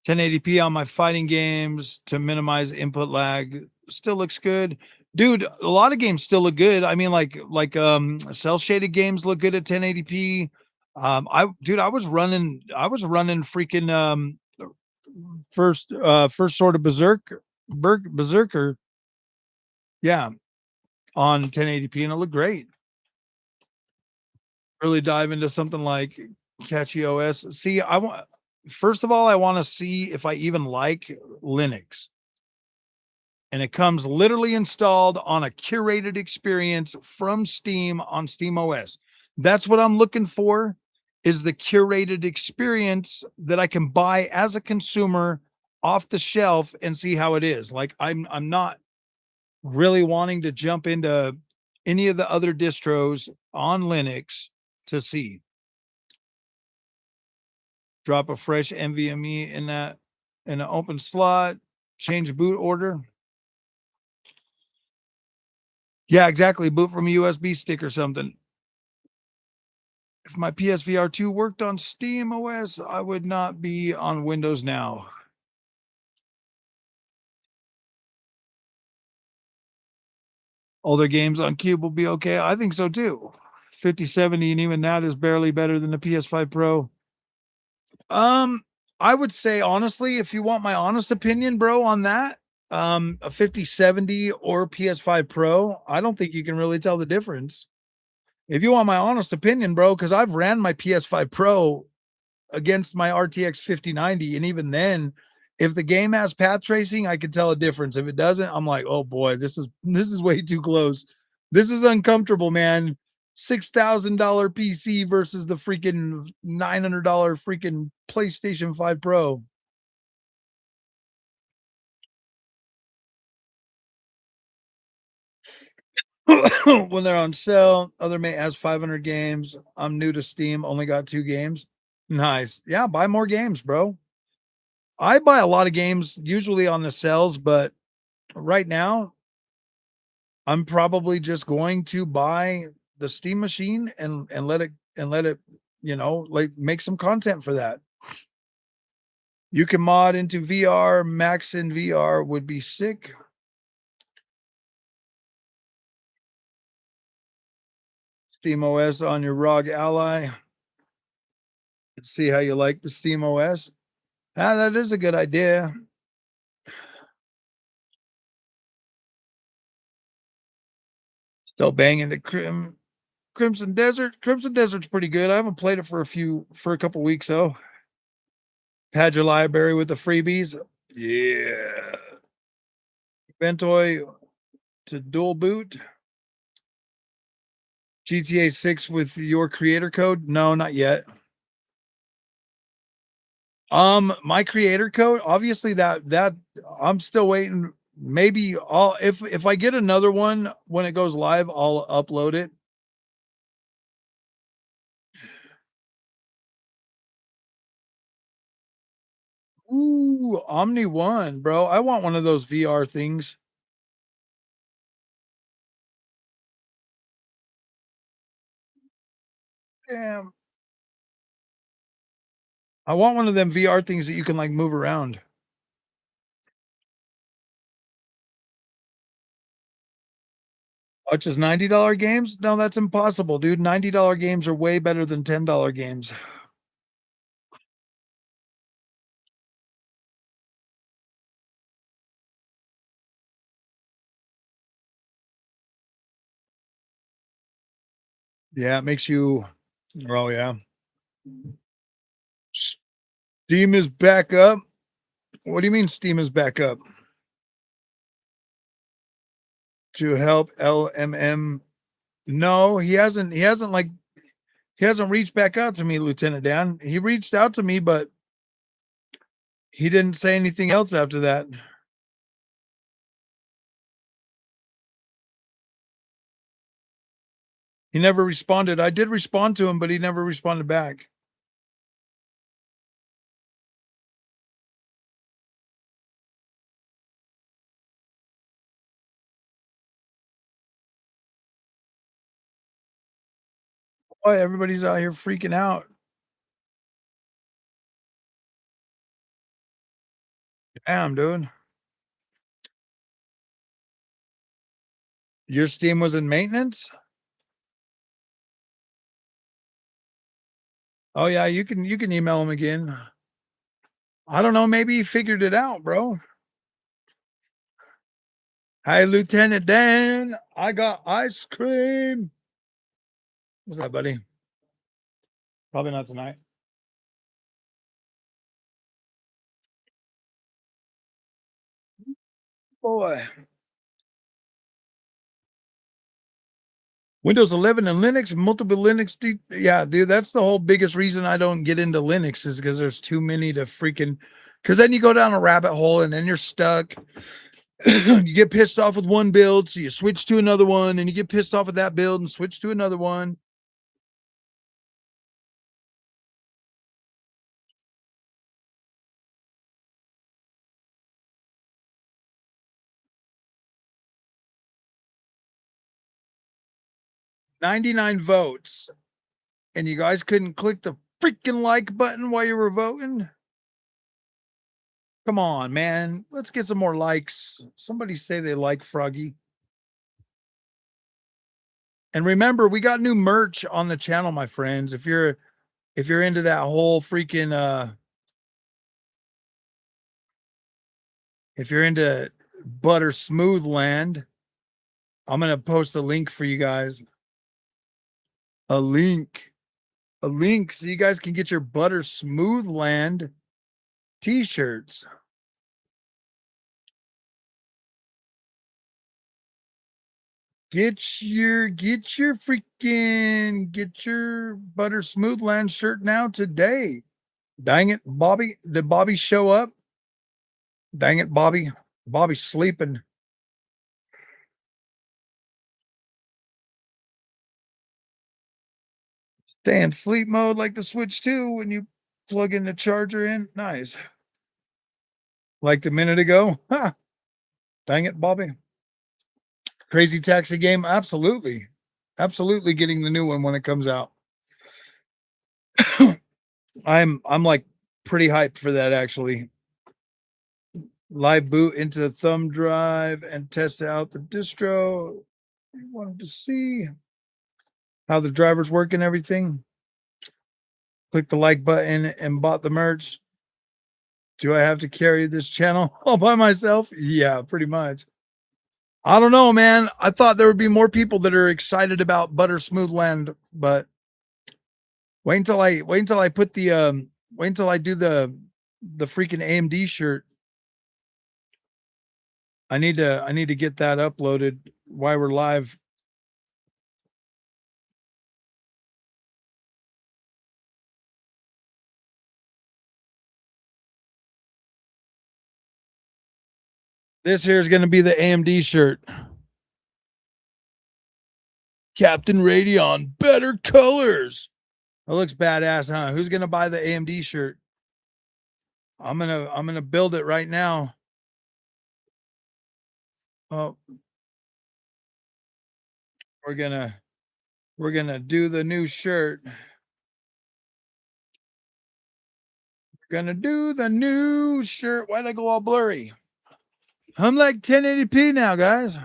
1080p on my fighting games to minimize input lag. Still looks good. Dude, a lot of games still look good. I mean, like cell shaded games look good at 1080p. I was running freaking first sort of berserker, yeah, on 1080p and it looked great. Really dive into something like catchy OS. See, I want first of all, I want to see if I even like Linux. And it comes literally installed on a curated experience from Steam on Steam OS. That's what I'm looking for is the curated experience that I can buy as a consumer off the shelf and see how it is. Like I'm not really wanting to jump into any of the other distros on Linux to see. Drop a fresh NVMe in that in an open slot, change boot order. Yeah, exactly. Boot from a USB stick or something. If my PSVR 2 worked on Steam OS, I would not be on Windows now. Older games on Cube will be okay. I think so too. 5070, and even that is barely better than the PS5 Pro. Um, I would say honestly, if you want my honest opinion, bro, on that, a 5070 or PS5 Pro, I don't think you can really tell the difference. If you want my honest opinion, bro, because I've ran my PS5 Pro against my RTX 5090, and even then, if the game has path tracing, I can tell a difference. If it doesn't, I'm like, oh boy, this is way too close. This is uncomfortable, man. $6,000 PC versus the freaking $900 freaking PlayStation 5 Pro. When they're on sale, other mate has 500 games. I'm new to Steam, only got 2 games. Nice. Yeah, buy more games, bro. I buy a lot of games usually on the sales, but right now I'm probably just going to buy the Steam machine and let it, like make some content for that. You can mod into VR, Max in VR would be sick. Steam OS on your ROG Ally. Let's see how you like the Steam OS. Ah, that is a good idea. Still banging the Crimson Desert. Crimson Desert's pretty good. I haven't played it for a couple weeks though. Pad your library with the freebies. Yeah. Ventoy to dual boot. GTA 6 with your creator code? No, not yet. My creator code, obviously that I'm still waiting. Maybe I'll if I get another one when it goes live, I'll upload it. Ooh, Omni One, bro. I want one of those VR things. Damn. I want one of them VR things that you can like move around. Much as $90 games? No, that's impossible, dude. $90 games are way better than $10 games. Yeah, it makes you oh yeah. Steam is back up. What do you mean Steam is back up? To help LMM. No, he hasn't reached back out to me, Lieutenant Dan. He reached out to me, but he didn't say anything else after that. He never responded. I did respond to him, but he never responded back. Boy, everybody's out here freaking out. Damn, dude. Your Steam was in maintenance? Oh yeah, you can email him again. I don't know, maybe he figured it out, bro. Hi, Lieutenant Dan. I got ice cream. What's that, buddy? Probably not tonight. Boy. Windows 11 and Linux, multiple Linux. Yeah, dude, that's the whole biggest reason I don't get into Linux is because there's too many to freaking. Because then you go down a rabbit hole and then you're stuck. You get pissed off with one build, so you switch to another one, and you get pissed off with that build and switch to another one. $99 votes, and you guys couldn't click the freaking like button while you were voting. Come on, man. Let's get some more likes. Somebody say they like Froggy. And remember, we got new merch on the channel, my friends. If you're into that whole freaking if you're into butter smooth land, I'm gonna post a link for you guys. A link so you guys can get your butter smooth land t-shirts. Get your butter smooth land shirt now today. Dang it, Bobby. Did Bobby show up? Dang it, Bobby. Bobby's sleeping. Stay in sleep mode like the Switch 2 when you plug in the charger in. Nice. Like a minute ago. Ha. Dang it, Bobby. Crazy Taxi game. Absolutely. Absolutely getting the new one when it comes out. I'm like pretty hyped for that actually. Live boot into the thumb drive and test out the distro. I wanted to see how the drivers work and everything. Click the like button and bought the merch. Do I have to carry this channel all by myself? Yeah, pretty much. I don't know, man. I thought there would be more people that are excited about Butter Smooth Land, but wait until I put the wait until I do the freaking AMD shirt. I need to get that uploaded while we're live. This here is going to be the AMD shirt. Captain Radeon, better colors. That looks badass, huh? Who's going to buy the AMD shirt? I'm going to build it right now. Oh, we're going to do the new shirt. We're going to do the new shirt. Why'd I go all blurry? I'm like 1080p now, guys.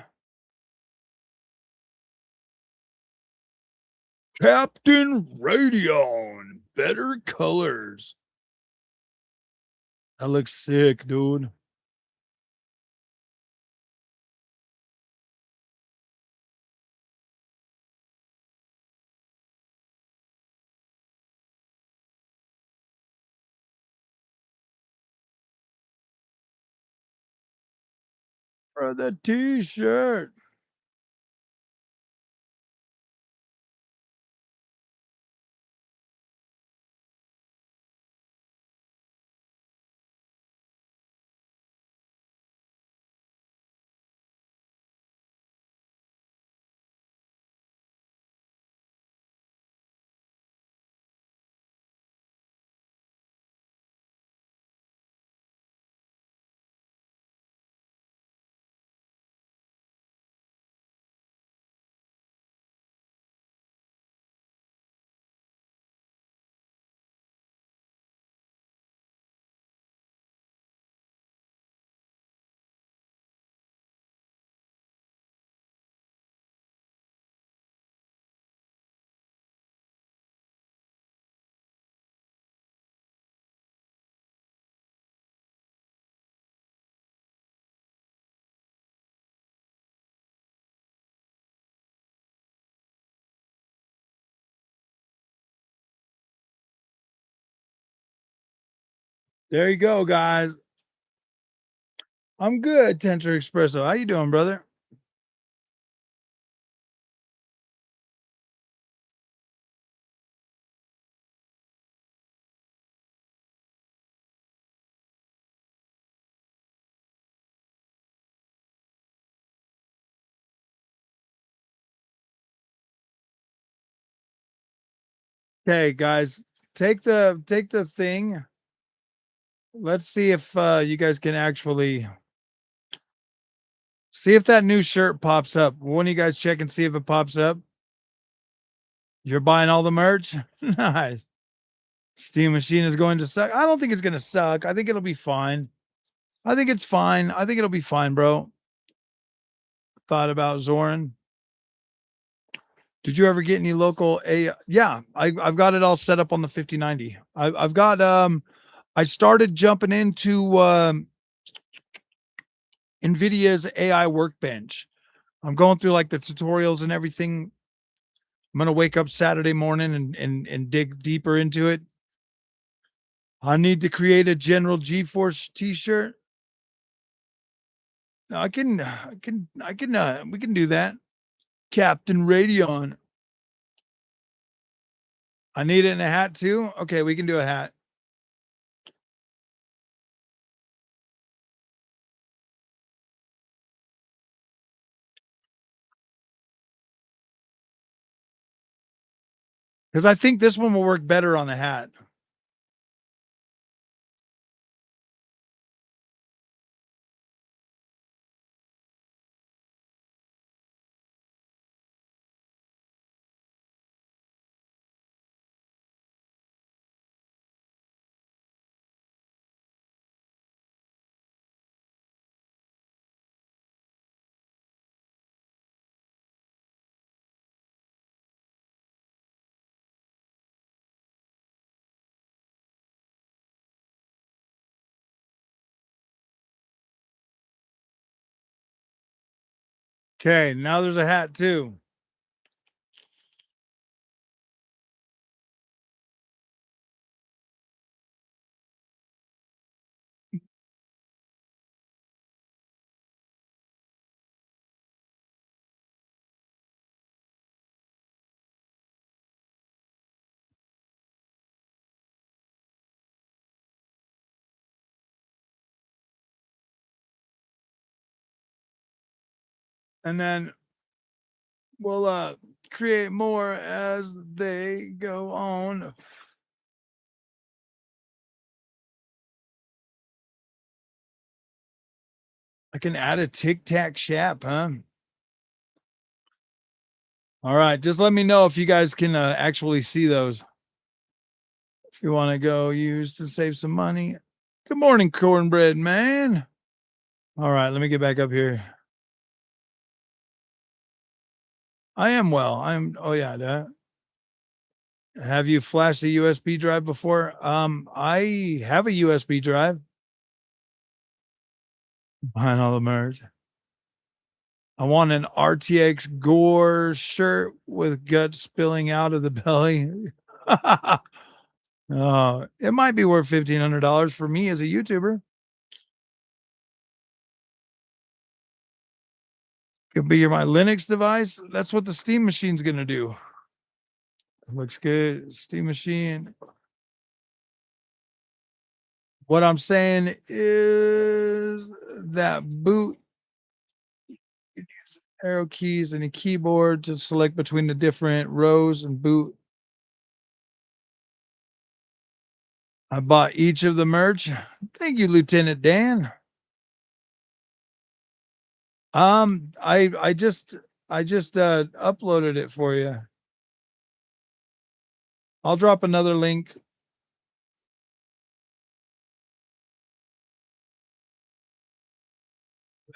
Captain Radeon, better colors. That looks sick, dude. For the t-shirt. There you go, guys. I'm good, Tensor Espresso. How you doing, brother? Okay, guys, take the thing. Let's see if you guys can actually see if that new shirt pops up. One of you guys check and see if it pops up. You're buying all the merch? Nice. Steam Machine is going to suck. I don't think it's gonna suck. I think it'll be fine. I think it's fine. I think it'll be fine, bro. Thought about Zoran. Did you ever get any local a yeah, I've got it all set up on the 5090. I've got I started jumping into NVIDIA's AI workbench. I'm going through like the tutorials and everything. I'm gonna wake up Saturday morning and dig deeper into it. I need to create a General GeForce t-shirt. No, we can do that. Captain Radeon. I need it in a hat too. Okay, we can do a hat. Because I think this one will work better on the hat. Okay, now there's a hat too. And then we'll create more as they go on. I can add a tic tac shap, huh? All right, just let me know if you guys can actually see those. If you want to go use to save some money. Good morning, cornbread man. All right, let me get back up here. I am well. I'm oh yeah, have you flashed a USB drive before? I have a USB drive. Behind all the merch. I want an RTX gore shirt with guts spilling out of the belly. It might be worth $1,500 for me as a YouTuber. Could be my Linux device. That's what the Steam machine's gonna do. It looks good. Steam machine. What I'm saying is that boot arrow keys and a keyboard to select between the different rows and boot. I bought each of the merch. Thank you, Lieutenant Dan. I just uploaded it for you. I'll drop another link.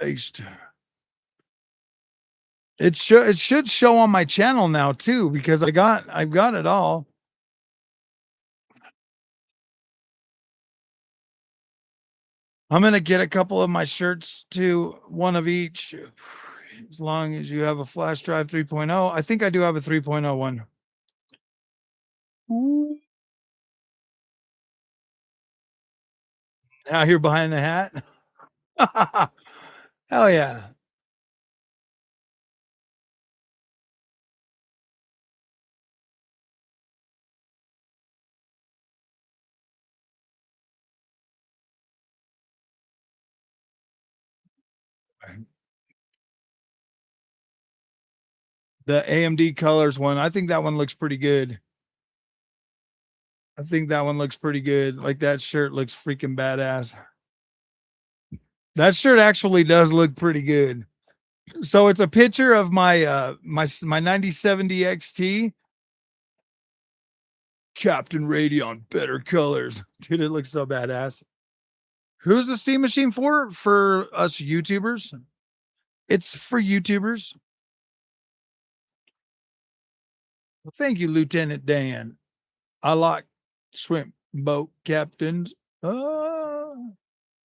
Paste. It should show on my channel now too because I've got it all. I'm gonna get a couple of my shirts too, one of each. As long as you have a flash drive 3.0. I think I do have a 3.0 one. Ooh. Now you're behind the hat. Hell yeah. The AMD colors one. I think that one looks pretty good. I think that one looks pretty good. Like that shirt looks freaking badass. That shirt actually does look pretty good. So it's a picture of my 9070 XT. Captain Radion, better colors. Dude, it looks so badass. Who's the Steam Machine for? For us YouTubers. It's for YouTubers. Well, thank you, Lieutenant Dan. I like shrimp boat captains.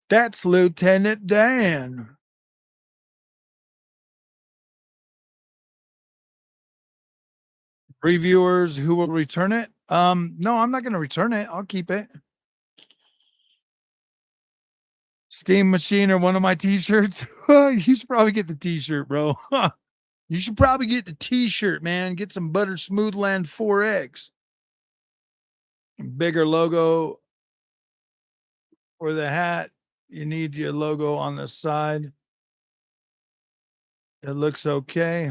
That's Lieutenant Dan. Reviewers who will return it. No, I'm not going to return it. I'll keep it. Steam Machine or one of my t-shirts. You should probably get the t-shirt, bro. You should probably get the t-shirt, man. Get some Butter Smoothland 4X. Bigger logo for the hat. You need your logo on the side. It looks okay.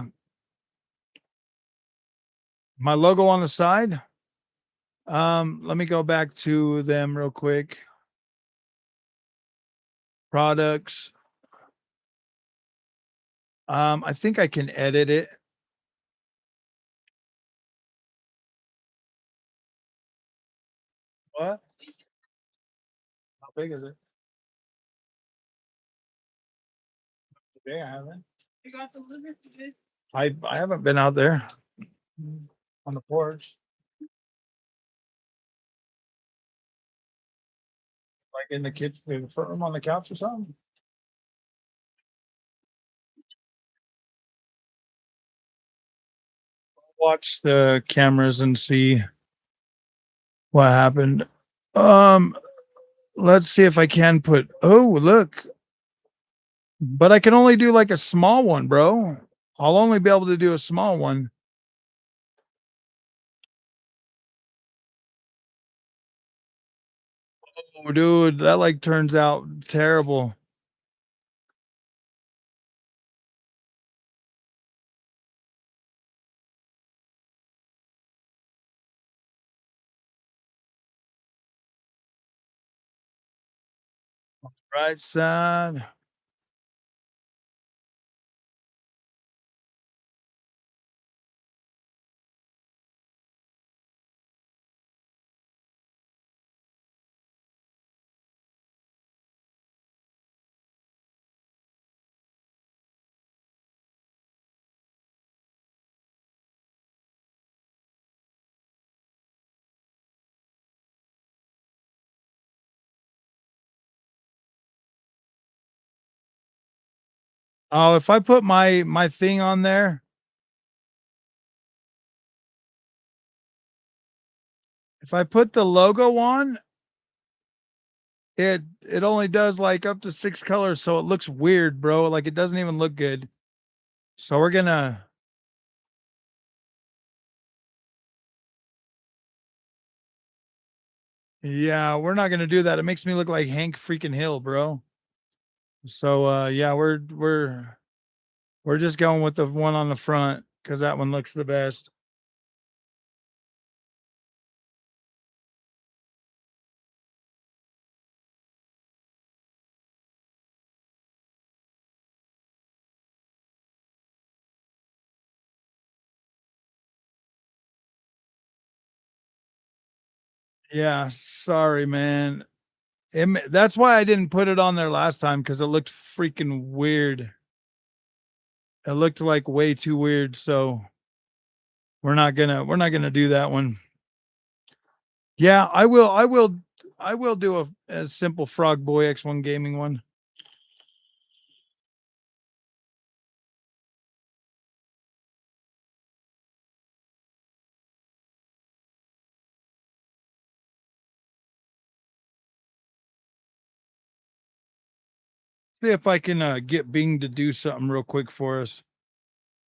My logo on the side. Let me go back to them real quick. Products. I think I can edit it. What? How big is it? Today I haven't. You got delivered today? I haven't been out there on the porch. Like in the kitchen, in the front room on the couch or something. Watch the cameras and see what happened. Um, let's see if I can put. Oh, look, but I can only do like a small one, bro. I'll only be able to do a small one. Oh, dude, that like turns out terrible. Right side. Oh, if I put my thing on there, if I put the logo on, it only does like up to 6 colors, so it looks weird, bro. Like it doesn't even look good. So we're gonna. Yeah, we're not gonna do that. It makes me look like Hank freaking Hill, bro. So yeah, we're just going with the one on the front because that one looks the best. Yeah, sorry, man. That's why I didn't put it on there last time because it looked freaking weird. It looked like way too weird. So we're not gonna do that one. Yeah, I will do a simple Frog Boy X1 gaming one. See if I can get Bing to do something real quick for us.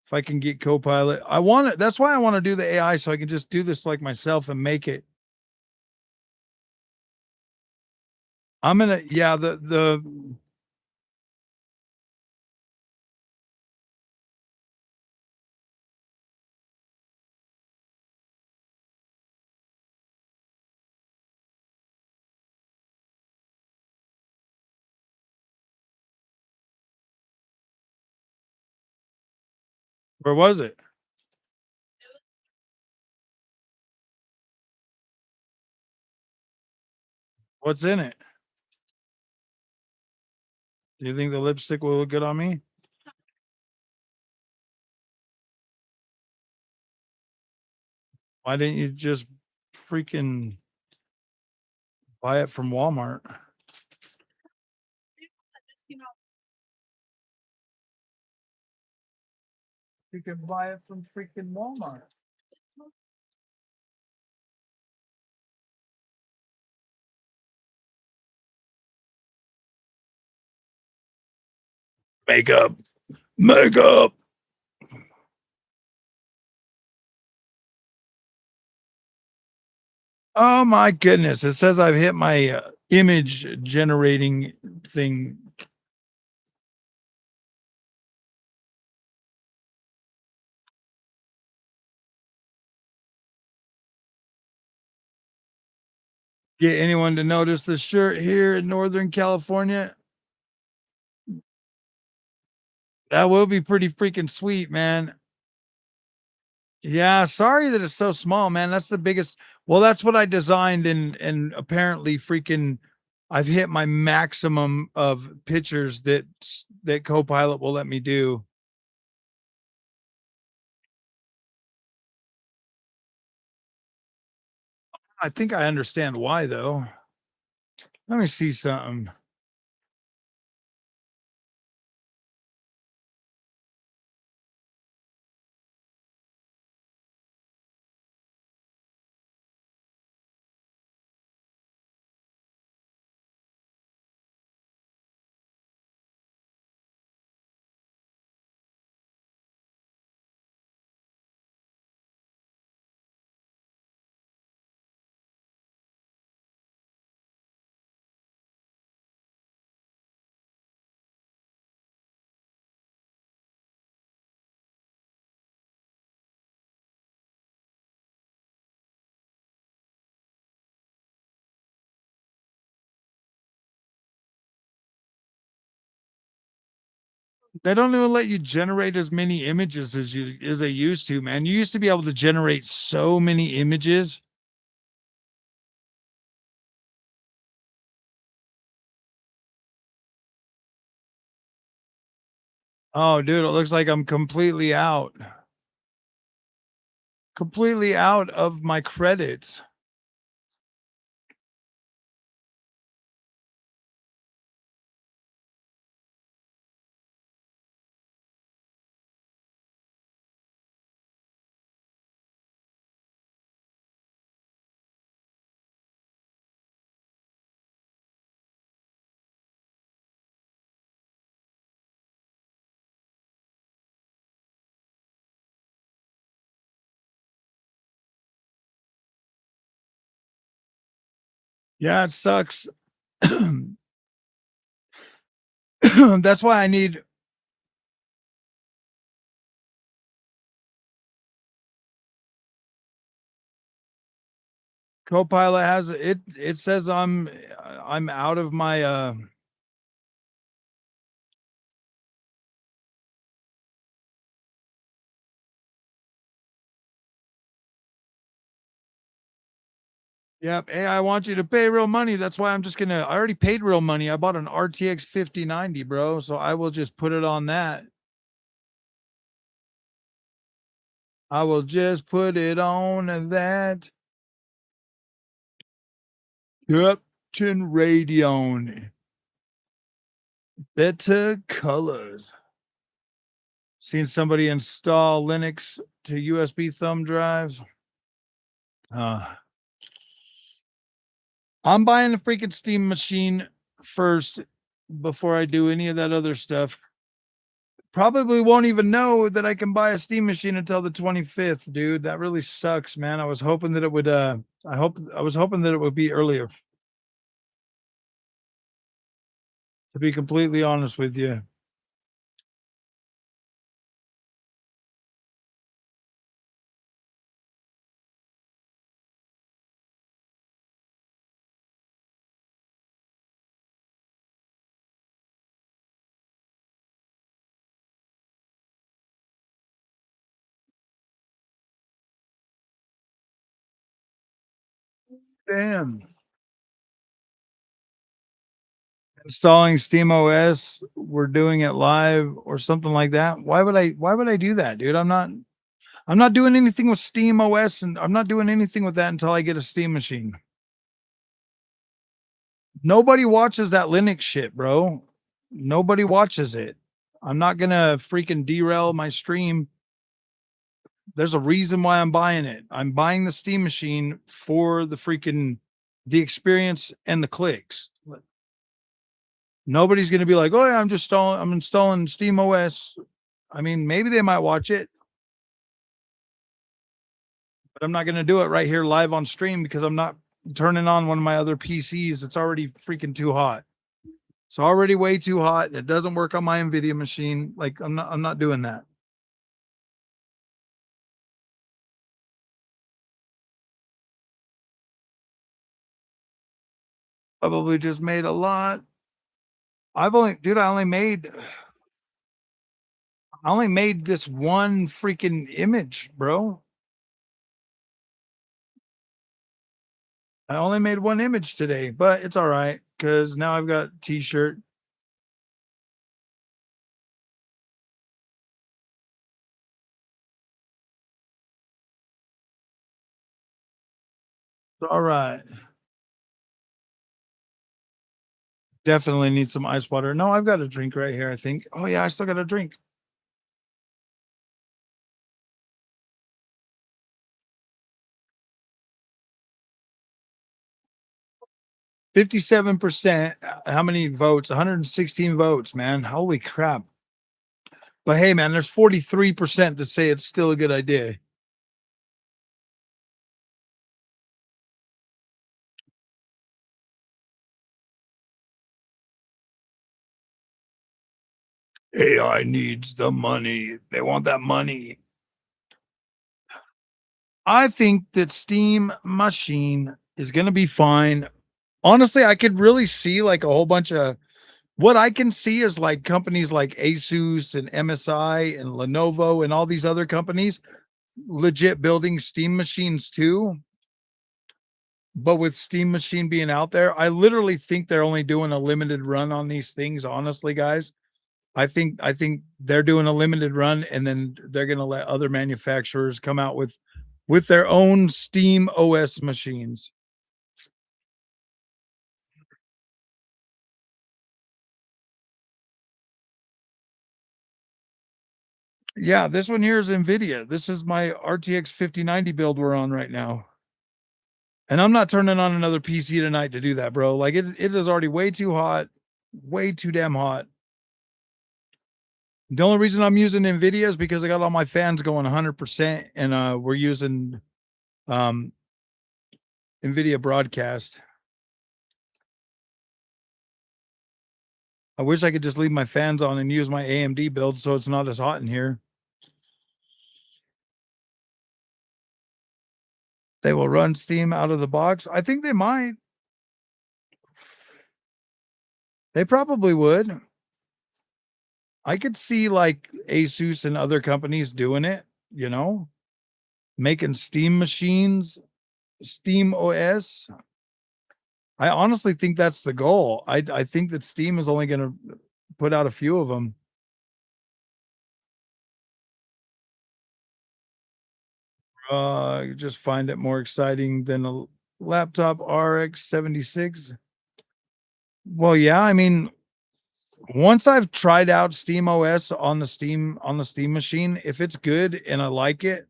If I can get Copilot, I want it. That's why I want to do the AI so I can just do this like myself and make it. I'm gonna, yeah, the Where was it? What's in it? Do you think the lipstick will look good on me? Why didn't you just freaking buy it from Walmart? You can buy it from freaking Walmart. Makeup. Makeup. Oh my goodness. It says I've hit my image generating thing. Get anyone to notice the shirt here in Northern California. That will be pretty freaking sweet, man. Yeah, sorry that it's so small, man. That's the biggest. Well, that's what I designed, and apparently freaking I've hit my maximum of pictures that Copilot will let me do. I think I understand why though. Let me see something. They don't even let you generate as many images as they used to, man. You used to be able to generate so many images. Oh, dude, it looks like I'm completely out of my credits. Yeah, it sucks. That's why I need Copilot has it. It says I'm out of my yep. Hey, I want you to pay real money. That's why I'm just gonna I already paid real money. I bought an RTX 5090, bro. So I will just put it on that. I will just put it on that. Captain Radeon. Better colors. Seen somebody install Linux to USB thumb drives. Uh, I'm buying a freaking Steam machine first before I do any of that other stuff. Probably won't even know that I can buy a Steam machine until the 25th, dude. That really sucks, man. I was hoping that it would I was hoping that it would be earlier, to be completely honest with you. Damn. Installing Steam OS, we're doing it live or something like that. Why would I do that, dude? I'm not doing anything with Steam OS, and I'm not doing anything with that until I get a Steam machine. Nobody watches that Linux shit, bro. Nobody watches it. I'm not gonna freaking derail my stream. There's a reason why I'm buying it. I'm buying the Steam machine for the experience and the clicks. Nobody's gonna be like, "Oh yeah, I'm installing Steam OS." I mean, maybe they might watch it, but I'm not gonna do it right here live on stream because I'm not turning on one of my other PCs. It's already freaking too hot. It's already way too hot. It doesn't work on my Nvidia machine. Like I'm not doing that. Probably just made a lot. I only made this one freaking image, bro. I only made one image today, but it's all right because now I've got a t-shirt. It's all right. Definitely need some ice water. No, I've got a drink right here, I think. Oh yeah, I still got a drink. 57%. How many votes? 116 votes, man. Holy crap. But hey, man, there's 43% that say it's still a good idea. AI needs the money. They want that money. I think that Steam Machine is going to be fine. Honestly, I could really see like a whole bunch of what I can see is like companies like Asus and MSI and Lenovo and all these other companies legit building Steam machines too. But with Steam Machine being out there, I literally think they're only doing a limited run on these things, honestly, guys. I think they're doing a limited run and then they're going to let other manufacturers come out with their own Steam OS machines. Yeah, this one here is Nvidia. This is my RTX 5090 build we're on right now. And I'm not turning on another PC tonight to do that, bro. Like it is already way too hot, way too damn hot. The only reason I'm using Nvidia is because I got all my fans going 100% and we're using um Nvidia broadcast. I wish I could just leave my fans on and use my AMD build so it's not as hot in here. They will run Steam out of the box. I think they might. They probably would. I could see like Asus and other companies doing it, making Steam machines, Steam OS. I honestly think that's the goal. I think that Steam is only going to put out a few of them. I just find it more exciting than a laptop RX 76. Well, yeah, I mean, once I've tried out Steam OS on the Steam machine, if it's good and I like it,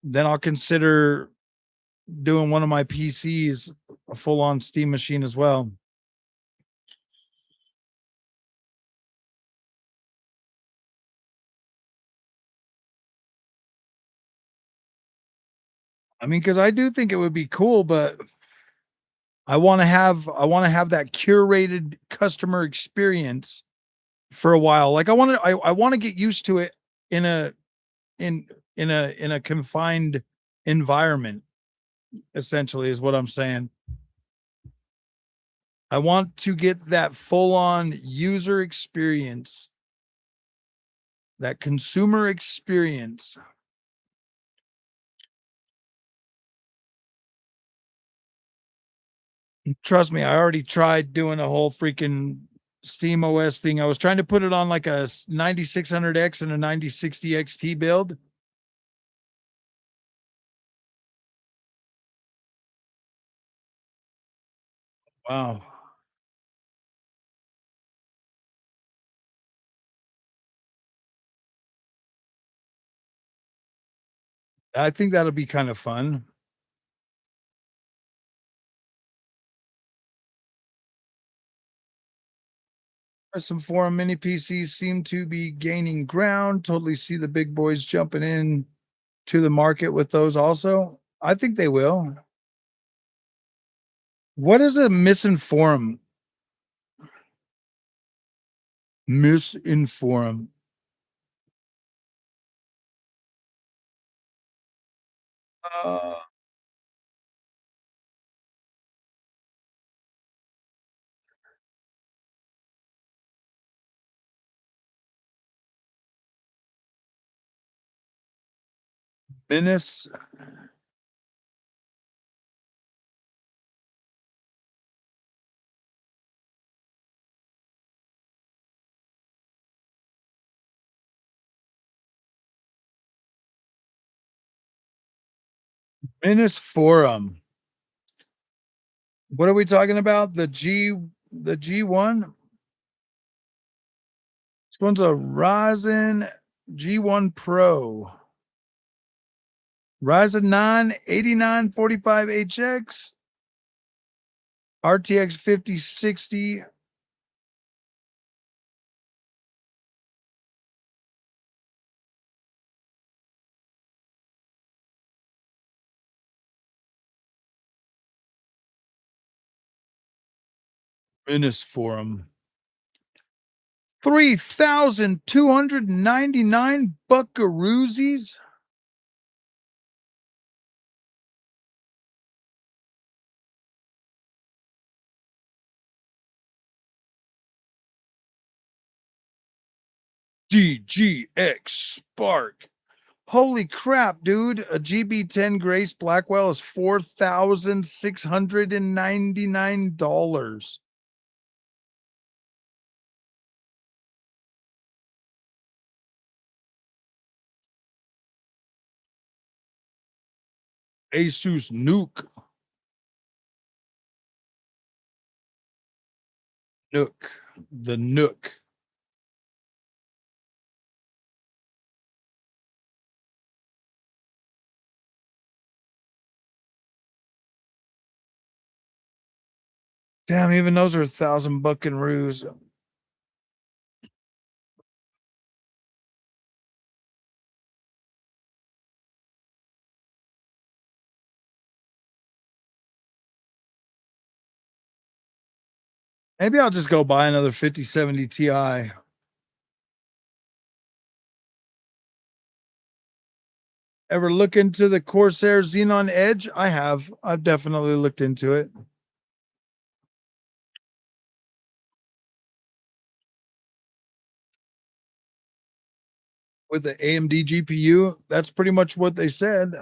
then I'll consider doing one of my PCs a full on Steam machine as well. I mean, because I do think it would be cool, but I want to have that curated customer experience for a while. Like I want to get used to it in a in in a confined environment, essentially, is what I'm saying. I want to get that full on user experience, that consumer experience. Trust me, I already tried doing a whole freaking Steam OS thing. I was trying to put it on like a 9600X and a 9060 XT build. Wow. I think that'll be kind of fun. Some forum mini PCs seem to be gaining ground. Totally see the big boys jumping in to the market with those also. I think they will. What is a misinform? Misinform. Uh, Minis Minis Forum. What are we talking about? The G1? This one's a Ryzen G1 Pro. Ryzen 9 8945HX, RTX 5060. Minis Forum. 3,299 buckaroosies. DGX Spark. Holy crap, dude. A GB10 Grace Blackwell is $4,699. Asus Nuke. Nook. The Nook. Damn, even those are 1,000 buckaroos. Maybe I'll just go buy another 5070 Ti. Ever look into the Corsair Xenon Edge? I have. I've definitely looked into it. With the AMD GPU, that's pretty much what they said.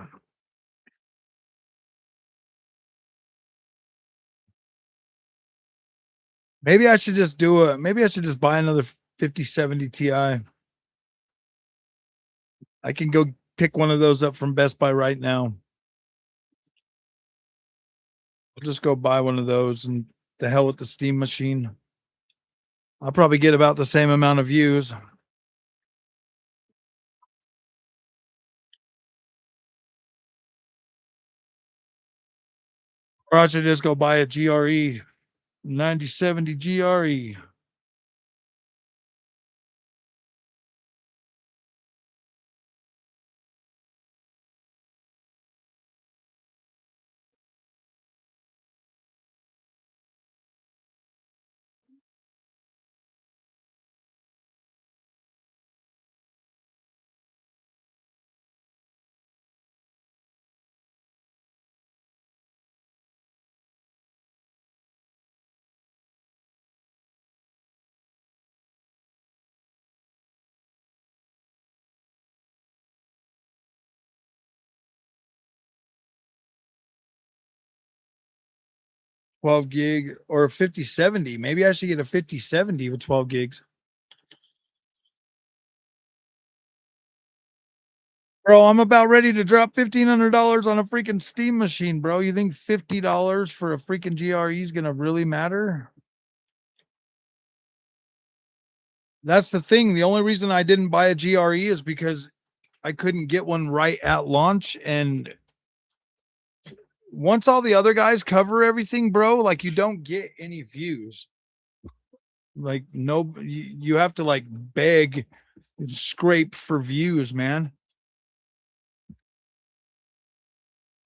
Maybe I should just buy another 5070 Ti. I can go pick one of those up from Best Buy right now. I'll just go buy one of those and the hell with the Steam machine. I'll probably get about the same amount of views. Or I should just go buy a GRE 9070 GRE. 12 gig or a 5070. Maybe I should get a 5070 with 12 gigs. Bro, I'm about ready to drop $1,500 on a freaking Steam machine, bro. You think $50 for a freaking GRE is gonna really matter? That's the thing. The only reason I didn't buy a GRE is because I couldn't get one right at launch. And once all the other guys cover everything, bro, like you don't get any views. Like, no, you have to like beg and scrape for views, man.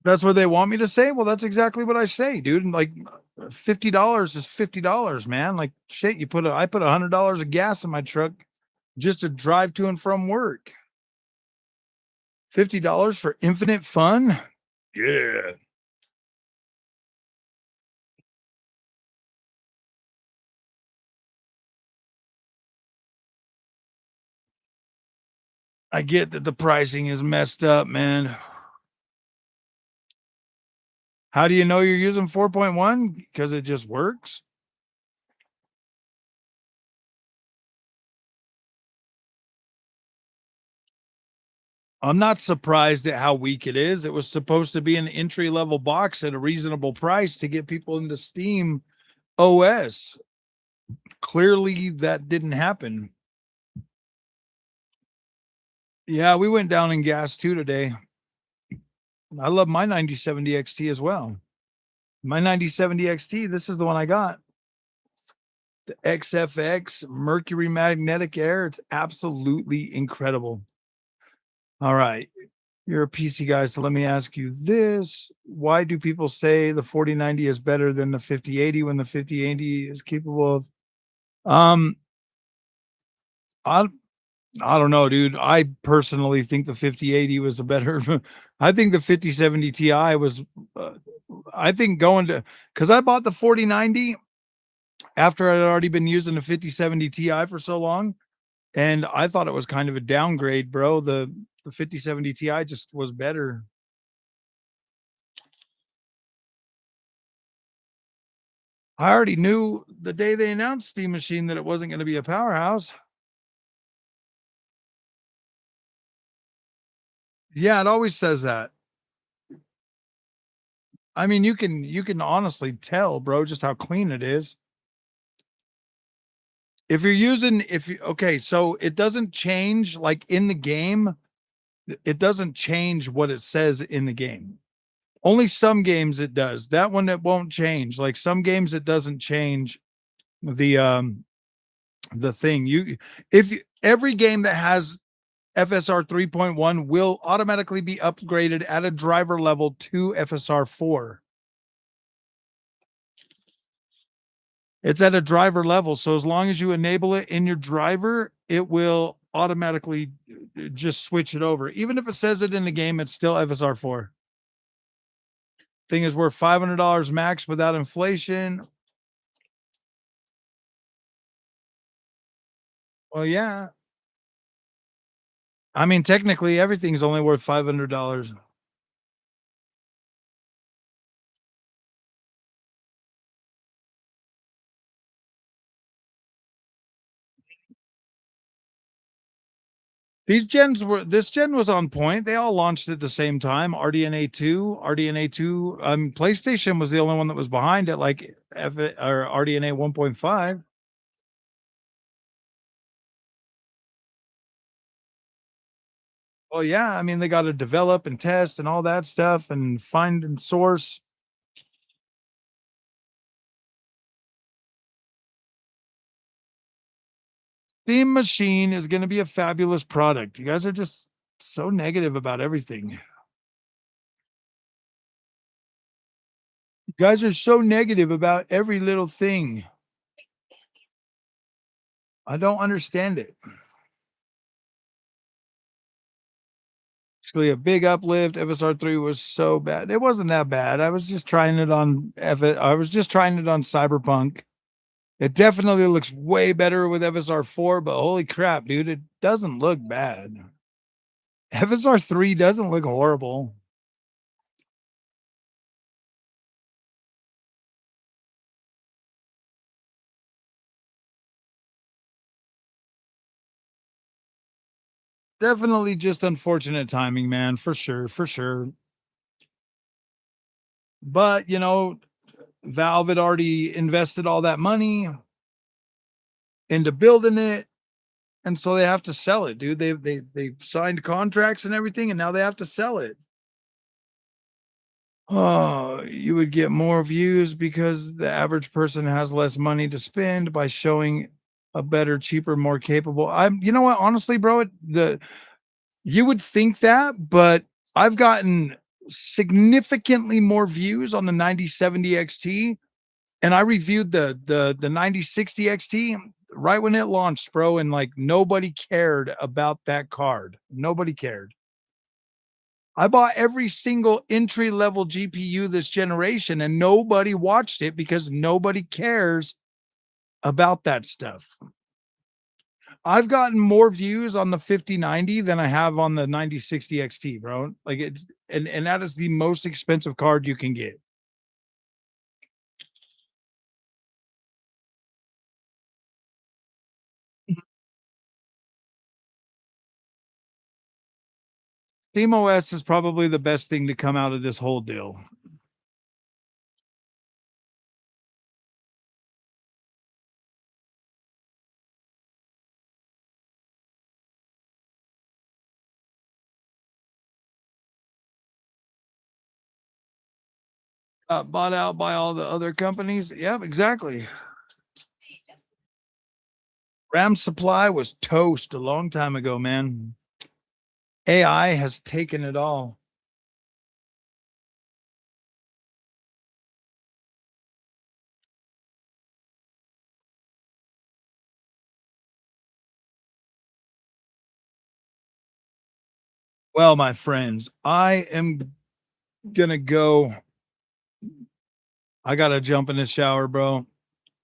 That's what they want me to say. Well, that's exactly what I say, dude. And like $50 is $50, man. Like shit, I put $100 of gas in my truck just to drive to and from work. $50 for infinite fun? Yeah. I get that the pricing is messed up, man. How do you know you're using 4.1? Because it just works. I'm not surprised at how weak it is. It was supposed to be an entry level box at a reasonable price to get people into Steam OS. Clearly, that didn't happen. Yeah, we went down in gas too today. I love my 9070 XT as well. My 9070 XT, this is the one I got. The XFX Mercury Magnetic Air. It's absolutely incredible. All right. You're a PC guy, so let me ask you this. Why do people say the 4090 is better than the 5080 when the 5080 is capable of I I don't know, dude. I personally think the 5080 was a better I think the 5070 Ti was uh, I think going to cuz I bought the 4090 after I'd already been using the 5070 Ti for so long, and I thought it was kind of a downgrade, bro. The 5070 Ti just was better. I already knew the day they announced Steam Machine that it wasn't going to be a powerhouse. Yeah, it always says that. I mean, you can honestly tell, bro, just how clean it is. If you're using if you okay, so it doesn't change like in the game, it doesn't change what it says in the game. Only some games it does. That one it won't change. Like some games it doesn't change the thing. Every game that has FSR 3.1 will automatically be upgraded at a driver level to FSR 4. It's at a driver level. So as long as you enable it in your driver, it will automatically just switch it over. Even if it says it in the game, it's still FSR 4. Thing is worth $500 max without inflation. Well, yeah. I mean, technically, everything's only worth $500. This gen was on point. They all launched at the same time. RDNA 2. PlayStation was the only one that was behind it, like or RDNA 1.5. Well, yeah, I mean, they got to develop and test and all that stuff and find and source. Steam Machine is going to be a fabulous product. You guys are just so negative about everything. You guys are so negative about every little thing. I don't understand it. Actually, a big uplift. FSR3 was so bad. It wasn't that bad. I was just trying it on I was just trying it on Cyberpunk. It definitely looks way better with FSR4, but holy crap, dude, it doesn't look bad. FSR3 doesn't look horrible. Definitely just unfortunate timing, man, for sure, for sure. But, Valve had already invested all that money into building it, and so they have to sell it, dude. They've signed contracts and everything, and now they have to sell it. Oh, you would get more views because the average person has less money to spend by showing a better, cheaper, more capable. You know what? Honestly, bro, you would think that, but I've gotten significantly more views on the 9070 XT, and I reviewed the 9060 XT right when it launched, bro, and like nobody cared about that card. Nobody cared. I bought every single entry level GPU this generation and nobody watched it because nobody cares about that stuff. I've gotten more views on the 5090 than I have on the 9060 XT, bro. Like it's and that is the most expensive card you can get. SteamOS is probably the best thing to come out of this whole deal. Bought out by all the other companies. Yep, exactly. RAM supply was toast a long time ago, man. AI has taken it all. Well, my friends, I am gonna go. I gotta jump in the shower, bro.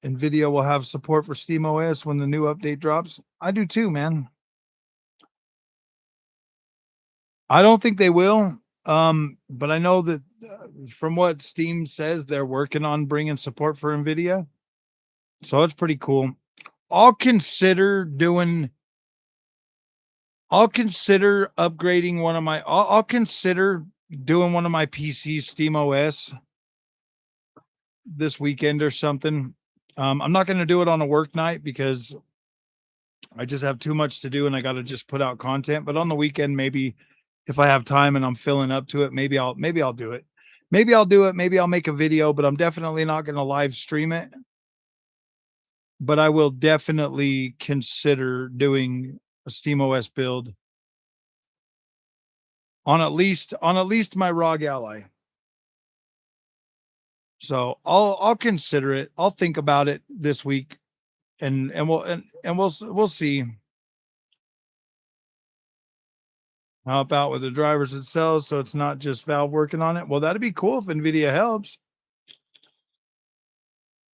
NVIDIA will have support for SteamOS when the new update drops. I do too, man. I don't think they will. But I know that from what Steam says, they're working on bringing support for NVIDIA. So it's pretty cool. I'll consider doing I'll consider upgrading one of my I'll consider doing one of my PCs SteamOS this weekend or something. I'm not going to do it on a work night because I just have too much to do and I got to just put out content. But on the weekend, maybe if I have time and I'm filling up to it, maybe I'll do it. Maybe I'll do it. Maybe I'll make a video, but I'm definitely not going to live stream it. But I will definitely consider doing a SteamOS build on at least my ROG Ally. So I'll consider it. I'll think about it this week, and we'll see. Help out with the drivers itself, so it's not just Valve working on it. Well, that'd be cool if NVIDIA helps.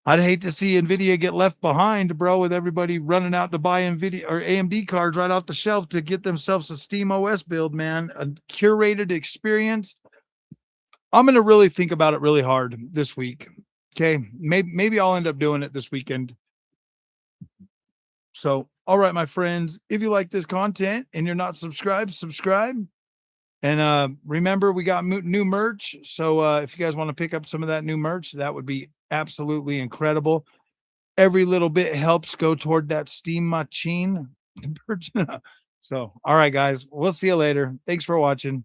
I'd hate to see NVIDIA get left behind, bro, with everybody running out to buy NVIDIA or AMD cards right off the shelf to get themselves a Steam OS build, man. A curated experience. I'm gonna really think about it really hard this week. Okay, maybe I'll end up doing it this weekend. So, all right, my friends, if you like this content and you're not subscribed, subscribe. And remember, we got new merch. So if you guys want to pick up some of that new merch, that would be absolutely incredible. Every little bit helps go toward that Steam machine. So, all right, guys, we'll see you later. Thanks for watching.